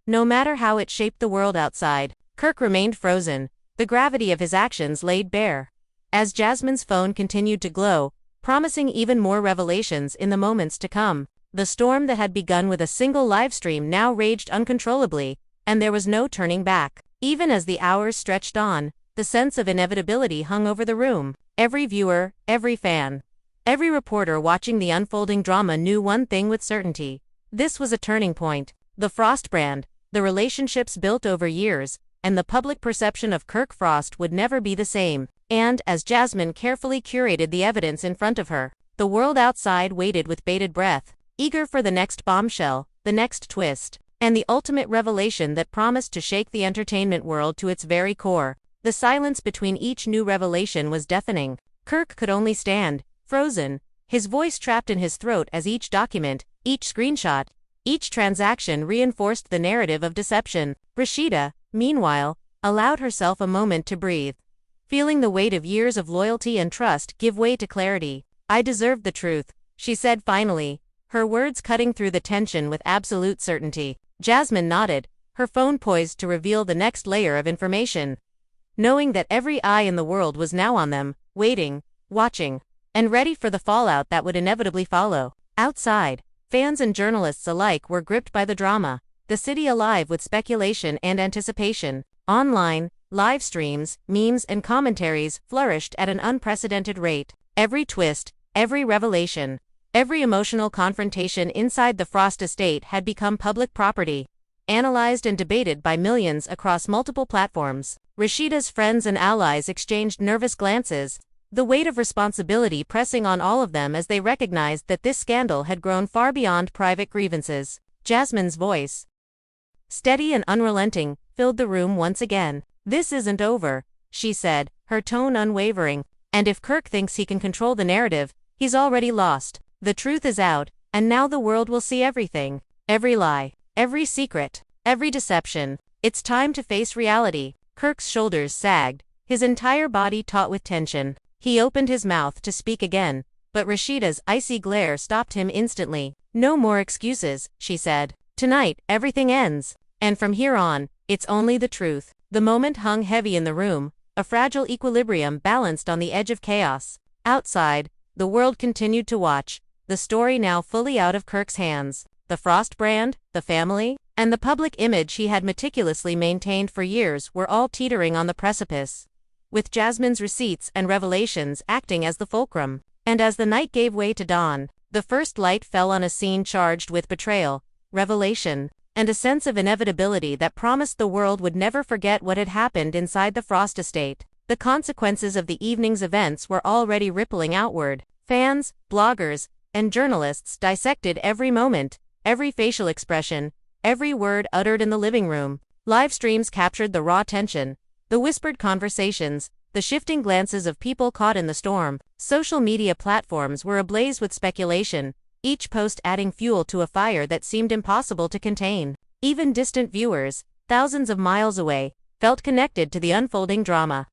No matter how it shaped the world outside, Kirk remained frozen, the gravity of his actions laid bare. As Jasmine's phone continued to glow, promising even more revelations in the moments to come, the storm that had begun with a single livestream now raged uncontrollably, and there was no turning back. Even as the hours stretched on, the sense of inevitability hung over the room. Every viewer, every fan, every reporter watching the unfolding drama knew one thing with certainty. This was a turning point. The Frost brand, the relationships built over years, and the public perception of Kirk Frost would never be the same. And, as Jasmine carefully curated the evidence in front of her, the world outside waited with bated breath, eager for the next bombshell, the next twist, and the ultimate revelation that promised to shake the entertainment world to its very core. The silence between each new revelation was deafening. Kirk could only stand, frozen, his voice trapped in his throat as each document, each screenshot, each transaction reinforced the narrative of deception. Rashida, meanwhile, allowed herself a moment to breathe, feeling the weight of years of loyalty and trust give way to clarity. I deserved the truth, she said finally, her words cutting through the tension with absolute certainty. Jasmine nodded, her phone poised to reveal the next layer of information, knowing that every eye in the world was now on them, waiting, watching, and ready for the fallout that would inevitably follow. Outside, fans and journalists alike were gripped by the drama, the city alive with speculation and anticipation. Online, live streams, memes, and commentaries flourished at an unprecedented rate. Every twist, every revelation, every emotional confrontation inside the Frost estate had become public property, analyzed and debated by millions across multiple platforms. Rashida's friends and allies exchanged nervous glances, the weight of responsibility pressing on all of them as they recognized that this scandal had grown far beyond private grievances. Jasmine's voice, steady and unrelenting, filled the room once again. "This isn't over," she said, her tone unwavering. "And if Kirk thinks he can control the narrative, he's already lost. The truth is out, and now the world will see everything. Every lie, every secret, every deception. It's time to face reality." Kirk's shoulders sagged, his entire body taut with tension. He opened his mouth to speak again, but Rashida's icy glare stopped him instantly. "No more excuses," she said. "Tonight, everything ends. And from here on, it's only the truth." The moment hung heavy in the room, a fragile equilibrium balanced on the edge of chaos. Outside, the world continued to watch, the story now fully out of Kirk's hands. The Frost brand, the family, and the public image he had meticulously maintained for years were all teetering on the precipice, with Jasmine's receipts and revelations acting as the fulcrum. And as the night gave way to dawn, the first light fell on a scene charged with betrayal, revelation, and a sense of inevitability that promised the world would never forget what had happened inside the Frost estate. The consequences of the evening's events were already rippling outward. Fans, bloggers, and journalists dissected every moment, every facial expression, every word uttered in the living room. Live streams captured the raw tension, the whispered conversations, the shifting glances of people caught in the storm. Social media platforms were ablaze with speculation, each post adding fuel to a fire that seemed impossible to contain. Even distant viewers, thousands of miles away, felt connected to the unfolding drama,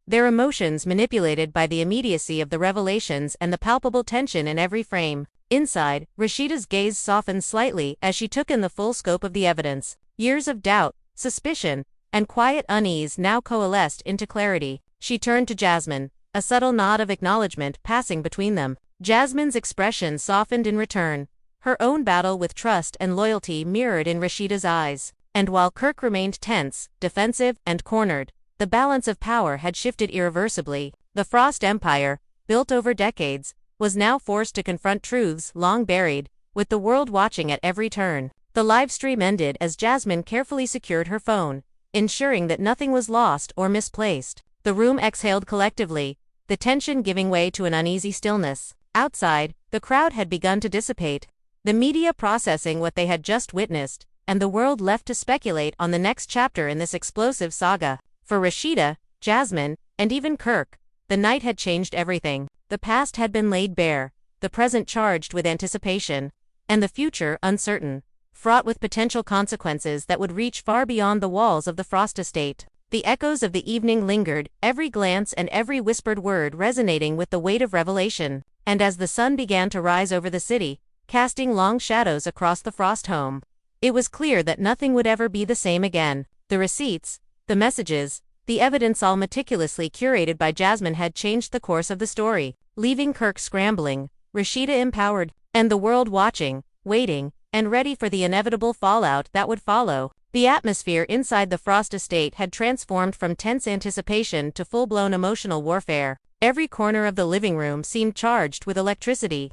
their emotions manipulated by the immediacy of the revelations and the palpable tension in every frame. Inside, Rashida's gaze softened slightly as she took in the full scope of the evidence. Years of doubt, suspicion, and quiet unease now coalesced into clarity. She turned to Jasmine, a subtle nod of acknowledgement passing between them. Jasmine's expression softened in return, her own battle with trust and loyalty mirrored in Rashida's eyes. And while Kirk remained tense, defensive, and cornered, the balance of power had shifted irreversibly. The Frost Empire, built over decades, was now forced to confront truths long buried, with the world watching at every turn. The live stream ended as Jasmine carefully secured her phone, ensuring that nothing was lost or misplaced. The room exhaled collectively, the tension giving way to an uneasy stillness. Outside, the crowd had begun to dissipate, the media processing what they had just witnessed, and the world left to speculate on the next chapter in this explosive saga. For Rashida, Jasmine, and even Kirk, the night had changed everything. The past had been laid bare, the present charged with anticipation, and the future uncertain, fraught with potential consequences that would reach far beyond the walls of the Frost estate. The echoes of the evening lingered, every glance and every whispered word resonating with the weight of revelation. And as the sun began to rise over the city, casting long shadows across the Frost home, it was clear that nothing would ever be the same again. The receipts, the messages, the evidence, all meticulously curated by Jasmine, had changed the course of the story, leaving Kirk scrambling, Rashida empowered, and the world watching, waiting, and ready for the inevitable fallout that would follow. The atmosphere inside the Frost estate had transformed from tense anticipation to full-blown emotional warfare. Every corner of the living room seemed charged with electricity,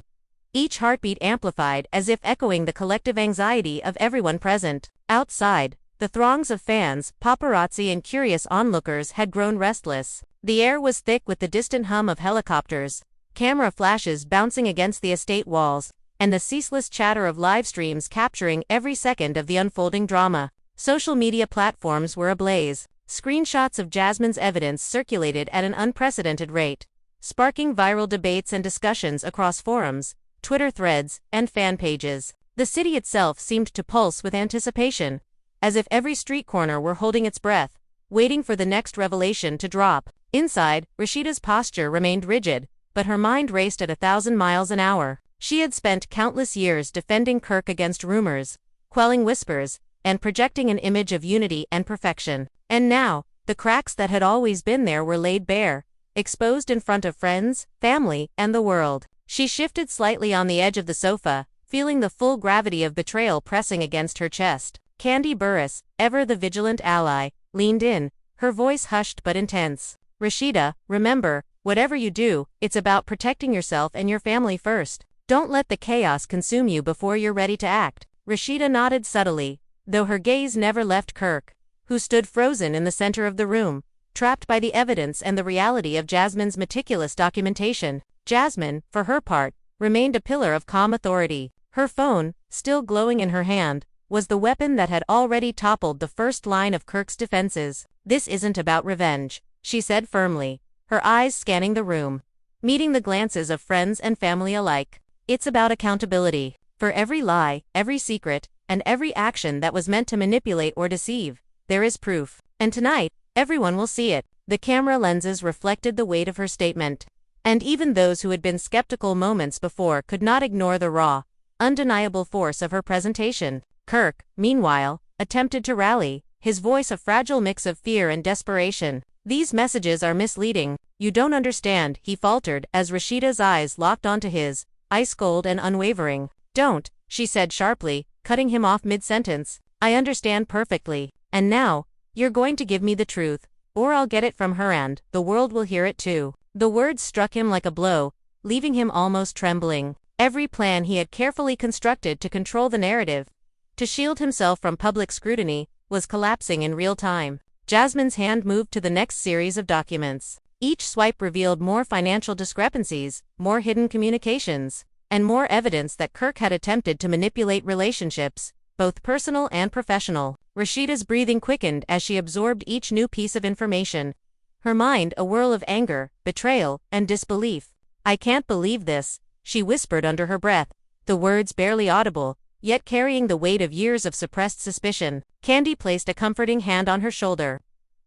each heartbeat amplified as if echoing the collective anxiety of everyone present. Outside, the throngs of fans, paparazzi, and curious onlookers had grown restless. The air was thick with the distant hum of helicopters, camera flashes bouncing against the estate walls, and the ceaseless chatter of live streams capturing every second of the unfolding drama. Social media platforms were ablaze. Screenshots of Jasmine's evidence circulated at an unprecedented rate, sparking viral debates and discussions across forums, Twitter threads, and fan pages. The city itself seemed to pulse with anticipation, as if every street corner were holding its breath, waiting for the next revelation to drop. Inside, Rashida's posture remained rigid, but her mind raced at 1,000 miles an hour. She had spent countless years defending Kirk against rumors, quelling whispers, and projecting an image of unity and perfection. And now, the cracks that had always been there were laid bare, exposed in front of friends, family, and the world. She shifted slightly on the edge of the sofa, feeling the full gravity of betrayal pressing against her chest. Candy Burris, ever the vigilant ally, leaned in, her voice hushed but intense. "Rashida, remember, whatever you do, it's about protecting yourself and your family first. Don't let the chaos consume you before you're ready to act." Rashida nodded subtly, though her gaze never left Kirk, who stood frozen in the center of the room, trapped by the evidence and the reality of Jasmine's meticulous documentation. Jasmine, for her part, remained a pillar of calm authority, Her phone, still glowing in her hand, was the weapon that had already toppled the first line of Kirk's defenses. "This isn't about revenge," she said firmly, her eyes scanning the room, meeting the glances of friends and family alike. "It's about accountability. For every lie, every secret, and every action that was meant to manipulate or deceive, there is proof. And tonight, everyone will see it." The camera lenses reflected the weight of her statement. And even those who had been skeptical moments before could not ignore the raw, undeniable force of her presentation. Kirk, meanwhile, attempted to rally, his voice a fragile mix of fear and desperation. "These messages are misleading. You don't understand," he faltered as Rashida's eyes locked onto his, ice-cold and unwavering. "Don't," she said sharply, cutting him off mid-sentence. "I understand perfectly. And now, you're going to give me the truth, or I'll get it from her and the world will hear it too." The words struck him like a blow, leaving him almost trembling. Every plan he had carefully constructed to control the narrative, to shield himself from public scrutiny, was collapsing in real time. Jasmine's hand moved to the next series of documents. Each swipe revealed more financial discrepancies, more hidden communications, and more evidence that Kirk had attempted to manipulate relationships, both personal and professional. Rashida's breathing quickened as she absorbed each new piece of information, her mind a whirl of anger, betrayal, and disbelief. "I can't believe this," she whispered under her breath, the words barely audible, yet carrying the weight of years of suppressed suspicion. Candy placed a comforting hand on her shoulder,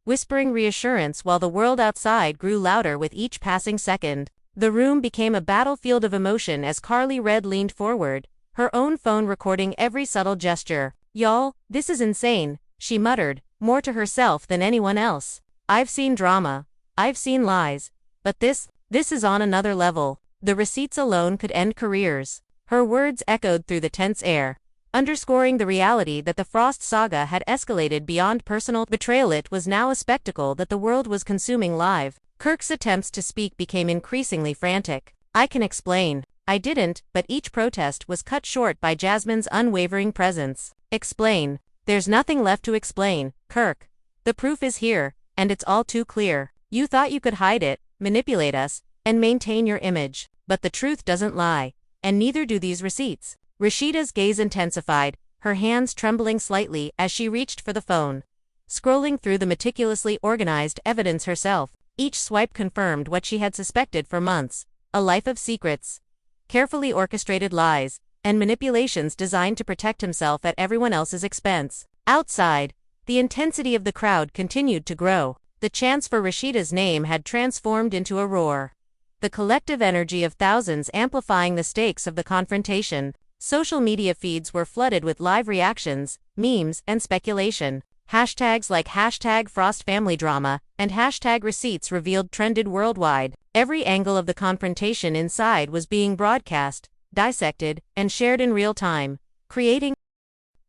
whispering reassurance while the world outside grew louder with each passing second. The room became a battlefield of emotion as Carly Red leaned forward, her own phone recording every subtle gesture. "Y'all, this is insane," she muttered, more to herself than anyone else. "I've seen drama. I've seen lies. But this is on another level. The receipts alone could end careers." Her words echoed through the tense air, underscoring the reality that the Frost saga had escalated beyond personal betrayal. It was now a spectacle that the world was consuming live. Kirk's attempts to speak became increasingly frantic. "I can explain." "I didn't," but each protest was cut short by Jasmine's unwavering presence. "Explain." "There's nothing left to explain, Kirk. The proof is here, and it's all too clear. You thought you could hide it, manipulate us, and maintain your image. But the truth doesn't lie, and neither do these receipts." Rashida's gaze intensified, her hands trembling slightly as she reached for the phone, scrolling through the meticulously organized evidence herself. Each swipe confirmed what she had suspected for months: a life of secrets, carefully orchestrated lies, and manipulations designed to protect himself at everyone else's expense. Outside, the intensity of the crowd continued to grow. The chants for Rashida's name had transformed into a roar, the collective energy of thousands amplifying the stakes of the confrontation. Social media feeds were flooded with live reactions, memes, and speculation. Hashtags like #FrostFamilyDrama and #receipts revealed trended worldwide. Every angle of the confrontation inside was being broadcast, dissected, and shared in real time, creating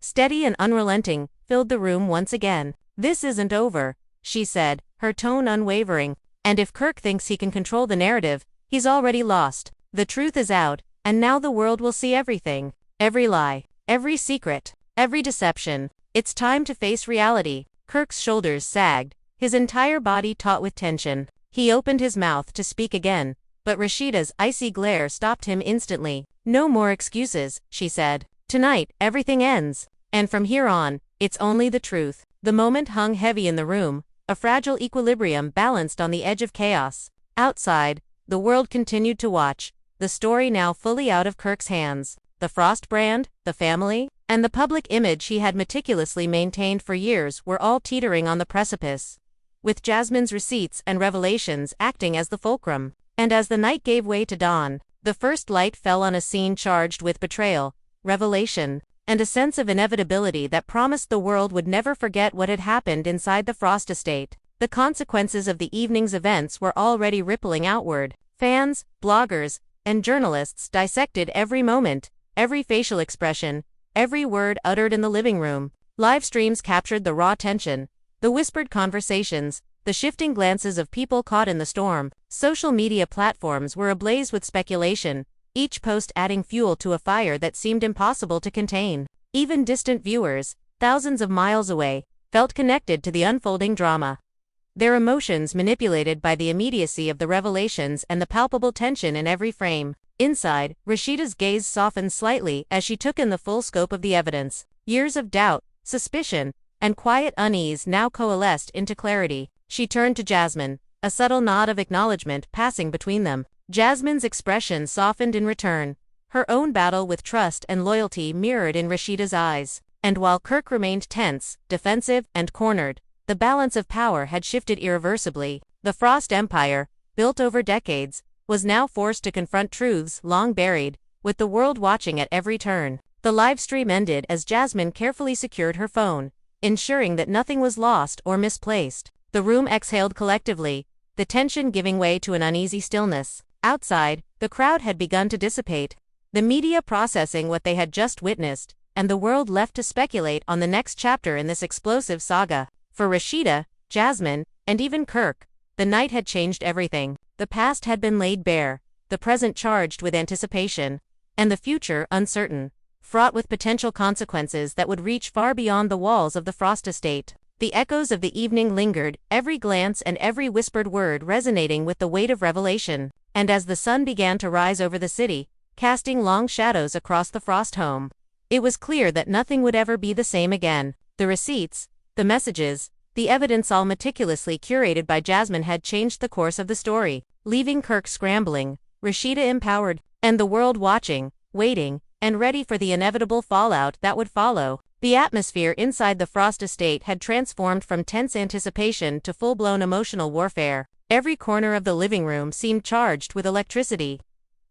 steady and unrelenting, filled the room once again. "This isn't over," she said, her tone unwavering. "And if Kirk thinks he can control the narrative, he's already lost. The truth is out, and now the world will see everything. Every lie, every secret, every deception. It's time to face reality." Kirk's shoulders sagged, his entire body taut with tension. He opened his mouth to speak again, but Rashida's icy glare stopped him instantly. "No more excuses," she said. "Tonight, everything ends. And from here on, it's only the truth." The moment hung heavy in the room, a fragile equilibrium balanced on the edge of chaos. Outside, the world continued to watch, the story now fully out of Kirk's hands. The Frost brand, the family, and the public image he had meticulously maintained for years were all teetering on the precipice, with Jasmine's receipts and revelations acting as the fulcrum. And as the night gave way to dawn, the first light fell on a scene charged with betrayal, revelation, and a sense of inevitability that promised the world would never forget what had happened inside the Frost estate. The consequences of the evening's events were already rippling outward. Fans, bloggers, and journalists dissected every moment, every facial expression, every word uttered in the living room. Live streams captured the raw tension, the whispered conversations, the shifting glances of people caught in the storm. Social media platforms were ablaze with speculation, each post adding fuel to a fire that seemed impossible to contain. Even distant viewers, thousands of miles away, felt connected to the unfolding drama, their emotions manipulated by the immediacy of the revelations and the palpable tension in every frame. Inside, Rashida's gaze softened slightly as she took in the full scope of the evidence. Years of doubt, suspicion, and quiet unease now coalesced into clarity. She turned to Jasmine, a subtle nod of acknowledgement passing between them. Jasmine's expression softened in return. Her own battle with trust and loyalty mirrored in Rashida's eyes. And while Kirk remained tense, defensive, and cornered, the balance of power had shifted irreversibly. The Frost Empire, built over decades, was now forced to confront truths long buried, with the world watching at every turn. The livestream ended as Jasmine carefully secured her phone, ensuring that nothing was lost or misplaced. The room exhaled collectively, the tension giving way to an uneasy stillness. Outside, the crowd had begun to dissipate, the media processing what they had just witnessed, and the world left to speculate on the next chapter in this explosive saga. For Rashida, Jasmine, and even Kirk, the night had changed everything. The past had been laid bare, the present charged with anticipation, and the future uncertain, fraught with potential consequences that would reach far beyond the walls of the Frost estate. The echoes of the evening lingered, every glance and every whispered word resonating with the weight of revelation. And as the sun began to rise over the city, casting long shadows across the Frost home, it was clear that nothing would ever be the same again. The receipts, the messages, the evidence, all meticulously curated by Jasmine, had changed the course of the story, leaving Kirk scrambling, Rashida empowered, and the world watching, waiting, and ready for the inevitable fallout that would follow. The atmosphere inside the Frost estate had transformed from tense anticipation to full-blown emotional warfare. Every corner of the living room seemed charged with electricity,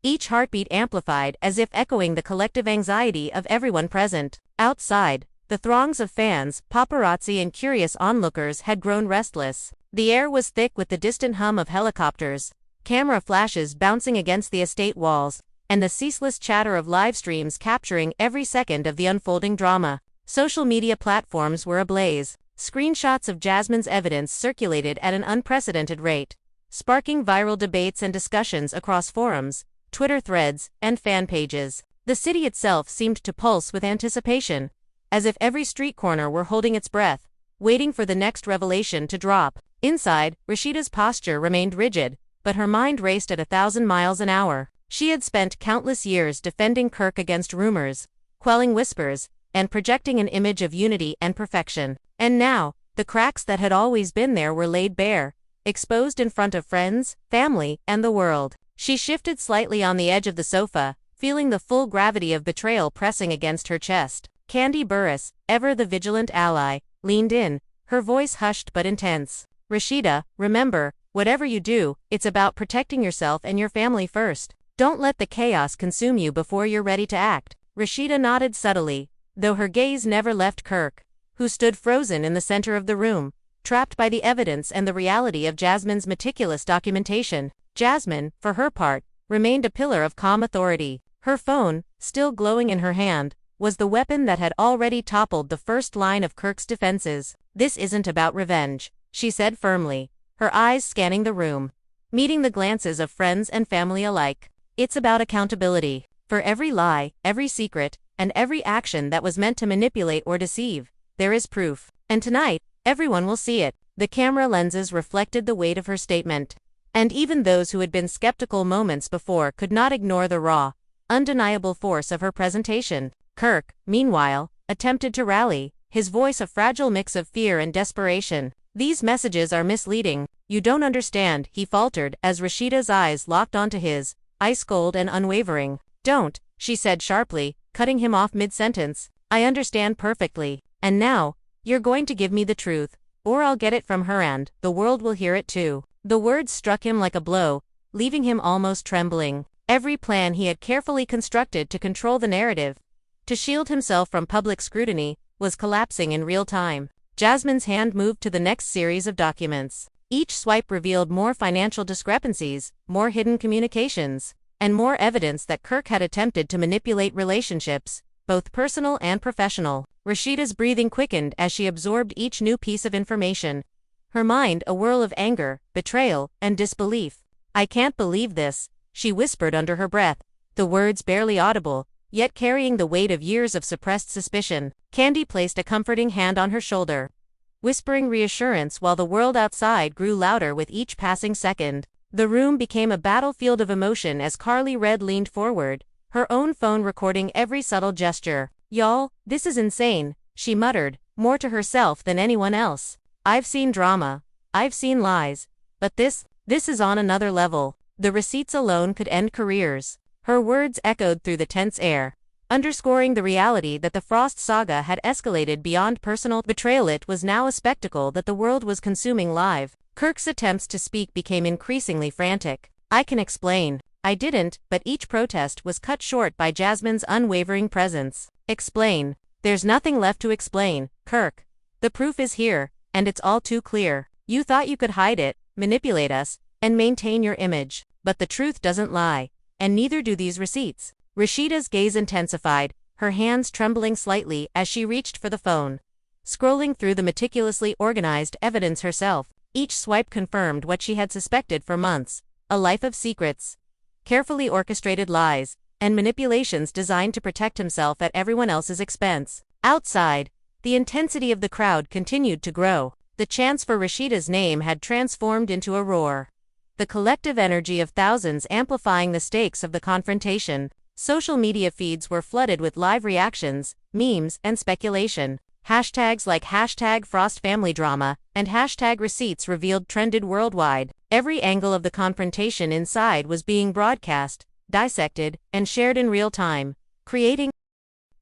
each heartbeat amplified as if echoing the collective anxiety of everyone present. Outside, the throngs of fans, paparazzi, and curious onlookers had grown restless. The air was thick with the distant hum of helicopters, camera flashes bouncing against the estate walls, and the ceaseless chatter of live streams capturing every second of the unfolding drama. Social media platforms were ablaze. Screenshots of Jasmine's evidence circulated at an unprecedented rate, sparking viral debates and discussions across forums, Twitter threads, and fan pages. The city itself seemed to pulse with anticipation, as if every street corner were holding its breath, waiting for the next revelation to drop. Inside, Rashida's posture remained rigid, but her mind raced at 1,000 miles an hour. She had spent countless years defending Kirk against rumors, quelling whispers, and projecting an image of unity and perfection. And now, the cracks that had always been there were laid bare, exposed in front of friends, family, and the world. She shifted slightly on the edge of the sofa, feeling the full gravity of betrayal pressing against her chest. Candy Burris, ever the vigilant ally, leaned in, her voice hushed but intense. Rashida, remember, whatever you do, it's about protecting yourself and your family first. Don't let the chaos consume you before you're ready to act. Rashida nodded subtly, though her gaze never left Kirk, who stood frozen in the center of the room, trapped by the evidence and the reality of Jasmine's meticulous documentation. Jasmine, for her part, remained a pillar of calm authority. Her phone, still glowing in her hand, was the weapon that had already toppled the first line of Kirk's defenses. This isn't about revenge, she said firmly, her eyes scanning the room, meeting the glances of friends and family alike. It's about accountability. For every lie, every secret, and every action that was meant to manipulate or deceive, there is proof. And tonight, everyone will see it. The camera lenses reflected the weight of her statement. And even those who had been skeptical moments before could not ignore the raw, undeniable force of her presentation. Kirk, meanwhile, attempted to rally, his voice a fragile mix of fear and desperation. These messages are misleading. You don't understand, he faltered as Rashida's eyes locked onto his, ice-cold and unwavering. Don't, she said sharply, cutting him off mid-sentence. I understand perfectly. And now, you're going to give me the truth, or I'll get it from her and the world will hear it too. The words struck him like a blow, leaving him almost trembling. Every plan he had carefully constructed to control the narrative, to shield himself from public scrutiny, was collapsing in real time. Jasmine's hand moved to the next series of documents. Each swipe revealed more financial discrepancies, more hidden communications, and more evidence that Kirk had attempted to manipulate relationships, both personal and professional. Rashida's breathing quickened as she absorbed each new piece of information, her mind a whirl of anger, betrayal, and disbelief. I can't believe this, she whispered under her breath, the words barely audible, yet carrying the weight of years of suppressed suspicion. Candy placed a comforting hand on her shoulder, whispering reassurance while the world outside grew louder with each passing second. The room became a battlefield of emotion as Carly Red leaned forward, her own phone recording every subtle gesture. "Y'all, this is insane," she muttered, more to herself than anyone else. "I've seen drama. I've seen lies. But this is on another level. The receipts alone could end careers." Her words echoed through the tense air, underscoring the reality that the Frost saga had escalated beyond personal betrayal. It was now a spectacle that the world was consuming live. Kirk's attempts to speak became increasingly frantic. "I can explain." "I didn't," but each protest was cut short by Jasmine's unwavering presence. "Explain." "There's nothing left to explain, Kirk. The proof is here, and it's all too clear. You thought you could hide it, manipulate us, and maintain your image. But the truth doesn't lie, and neither do these receipts." Rashida's gaze intensified, her hands trembling slightly as she reached for the phone. Scrolling through the meticulously organized evidence herself, each swipe confirmed what she had suspected for months: a life of secrets, carefully orchestrated lies, and manipulations designed to protect himself at everyone else's expense. Outside, the intensity of the crowd continued to grow. The chants for Rashida's name had transformed into a roar, the collective energy of thousands amplifying the stakes of the confrontation. Social media feeds were flooded with live reactions, memes, and speculation. Hashtags like #FrostFamilyDrama and #Receipts revealed trended worldwide. Every angle of the confrontation inside was being broadcast, dissected, and shared in real time, creating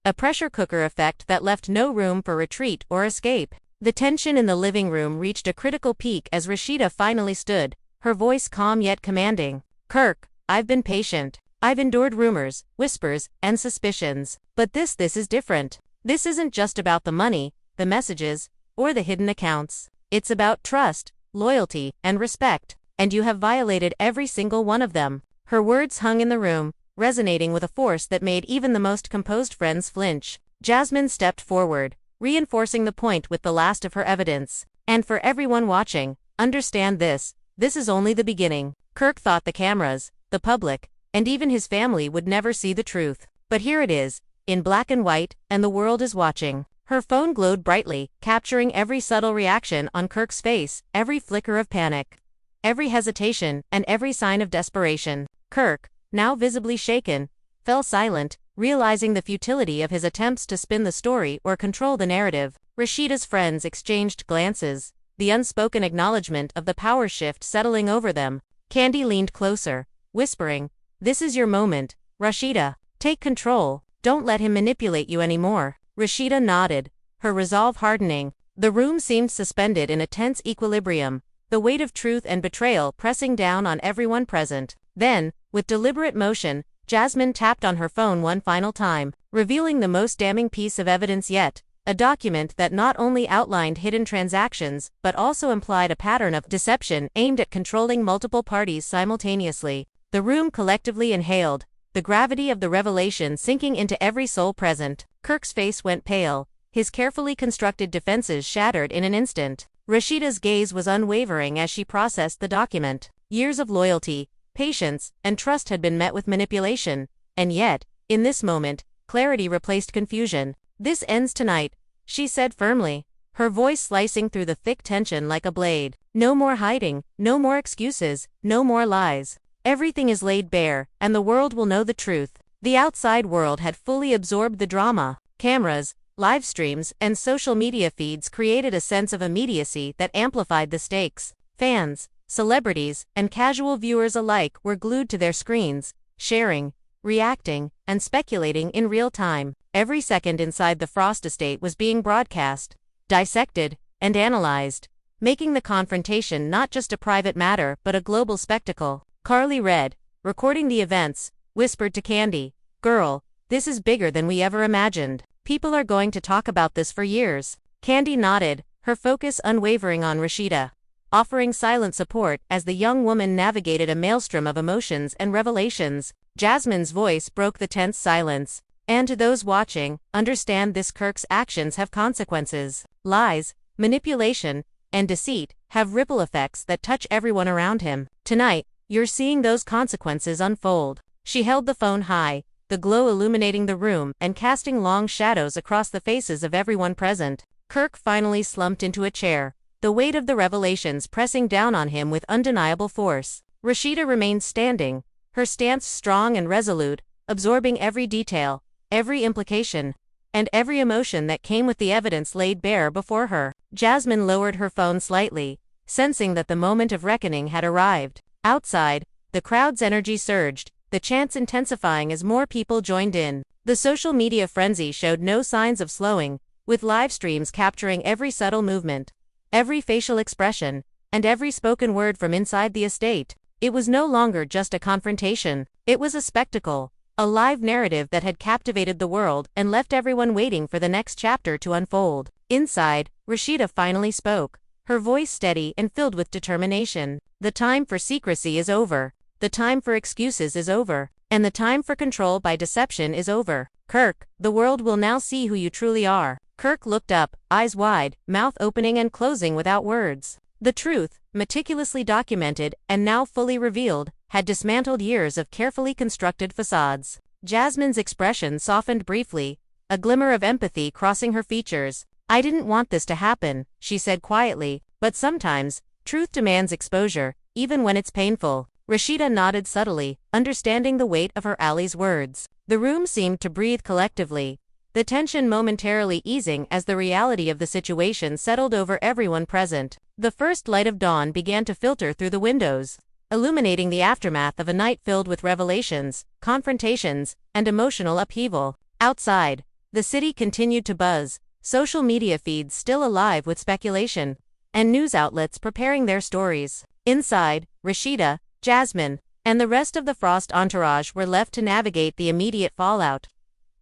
a pressure cooker effect that left no room for retreat or escape. The tension in the living room reached a critical peak as Rashida finally stood, her voice calm yet commanding. "Kirk, I've been patient. I've endured rumors, whispers, and suspicions. But this is different. This isn't just about the money, the messages, or the hidden accounts. It's about trust, loyalty, and respect. And you have violated every single one of them." Her words hung in the room, resonating with a force that made even the most composed friends flinch. Jasmine stepped forward, reinforcing the point with the last of her evidence. "And for everyone watching, understand this is only the beginning. Kirk thought the cameras, the public, and even his family would never see the truth. But here it is, in black and white, and the world is watching." Her phone glowed brightly, capturing every subtle reaction on Kirk's face, every flicker of panic, every hesitation, and every sign of desperation. Kirk, now visibly shaken, fell silent, realizing the futility of his attempts to spin the story or control the narrative. Rashida's friends exchanged glances, the unspoken acknowledgement of the power shift settling over them. Candy leaned closer, whispering, "This is your moment, Rashida. Take control. Don't let him manipulate you anymore." Rashida nodded, her resolve hardening. The room seemed suspended in a tense equilibrium, the weight of truth and betrayal pressing down on everyone present. Then, with deliberate motion, Jasmine tapped on her phone one final time, revealing the most damning piece of evidence yet, a document that not only outlined hidden transactions but also implied a pattern of deception aimed at controlling multiple parties simultaneously. The room collectively inhaled, the gravity of the revelation sinking into every soul present. Kirk's face went pale, his carefully constructed defenses shattered in an instant. Rashida's gaze was unwavering as she processed the document. Years of loyalty, patience, and trust had been met with manipulation, and yet, in this moment, clarity replaced confusion. "This ends tonight," she said firmly, her voice slicing through the thick tension like a blade. "No more hiding, no more excuses, no more lies. Everything is laid bare, and the world will know the truth." The outside world had fully absorbed the drama. Cameras, live streams, and social media feeds created a sense of immediacy that amplified the stakes. Fans, celebrities, and casual viewers alike were glued to their screens, sharing, reacting, and speculating in real time. Every second inside the Frost estate was being broadcast, dissected, and analyzed, making the confrontation not just a private matter but a global spectacle. Carly Red, recording the events, whispered to Candy, "Girl, this is bigger than we ever imagined. People are going to talk about this for years." Candy nodded, her focus unwavering on Rashida, offering silent support as the young woman navigated a maelstrom of emotions and revelations. Jasmine's voice broke the tense silence. "And to those watching, understand this: Kirk's actions have consequences. Lies, manipulation, and deceit have ripple effects that touch everyone around him. Tonight, you're seeing those consequences unfold." She held the phone high, the glow illuminating the room and casting long shadows across the faces of everyone present. Kirk finally slumped into a chair, the weight of the revelations pressing down on him with undeniable force. Rashida remained standing, her stance strong and resolute, absorbing every detail, every implication, and every emotion that came with the evidence laid bare before her. Jasmine lowered her phone slightly, sensing that the moment of reckoning had arrived. Outside, the crowd's energy surged, the chants intensifying as more people joined in. The social media frenzy showed no signs of slowing, with live streams capturing every subtle movement, every facial expression, and every spoken word from inside the estate. It was no longer just a confrontation, it was a spectacle, a live narrative that had captivated the world and left everyone waiting for the next chapter to unfold. Inside, Rashida finally spoke, her voice steady and filled with determination. The time for secrecy is over, the time for excuses is over, and the time for control by deception is over. Kirk, the world will now see who you truly are. Kirk looked up, eyes wide, mouth opening and closing without words. The truth, meticulously documented and now fully revealed, had dismantled years of carefully constructed facades. Jasmine's expression softened briefly, a glimmer of empathy crossing her features. "I didn't want this to happen," she said quietly, "but sometimes, truth demands exposure, even when it's painful." Rashida nodded subtly, understanding the weight of her ally's words. The room seemed to breathe collectively, the tension momentarily easing as the reality of the situation settled over everyone present. The first light of dawn began to filter through the windows, illuminating the aftermath of a night filled with revelations, confrontations, and emotional upheaval. Outside, the city continued to buzz, social media feeds still alive with speculation, and news outlets preparing their stories. Inside, Rashida, Jasmine, and the rest of the Frost entourage were left to navigate the immediate fallout,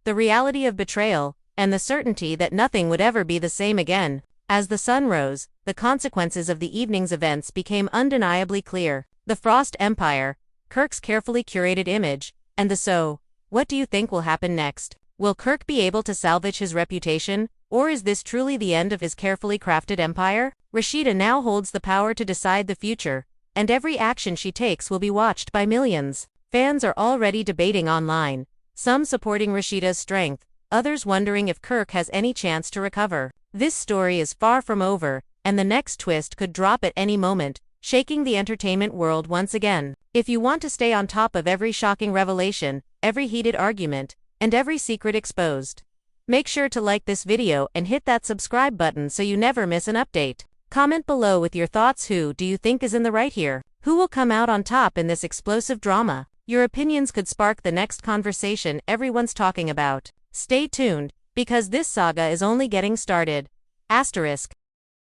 the reality of betrayal, and the certainty that nothing would ever be the same again. As the sun rose, the consequences of the evening's events became undeniably clear. The Frost Empire, Kirk's carefully curated image, and the so, what do you think will happen next? Will Kirk be able to salvage his reputation, or is this truly the end of his carefully crafted empire? Rashida now holds the power to decide the future, and every action she takes will be watched by millions. Fans are already debating online, some supporting Rashida's strength, others wondering if Kirk has any chance to recover. This story is far from over, and the next twist could drop at any moment, shaking the entertainment world once again. If you want to stay on top of every shocking revelation, every heated argument, and every secret exposed, make sure to like this video and hit that subscribe button so you never miss an update. Comment below with your thoughts. Who do you think is in the right here? Who will come out on top in this explosive drama? Your opinions could spark the next conversation everyone's talking about. Stay tuned, because this saga is only getting started. Asterisk.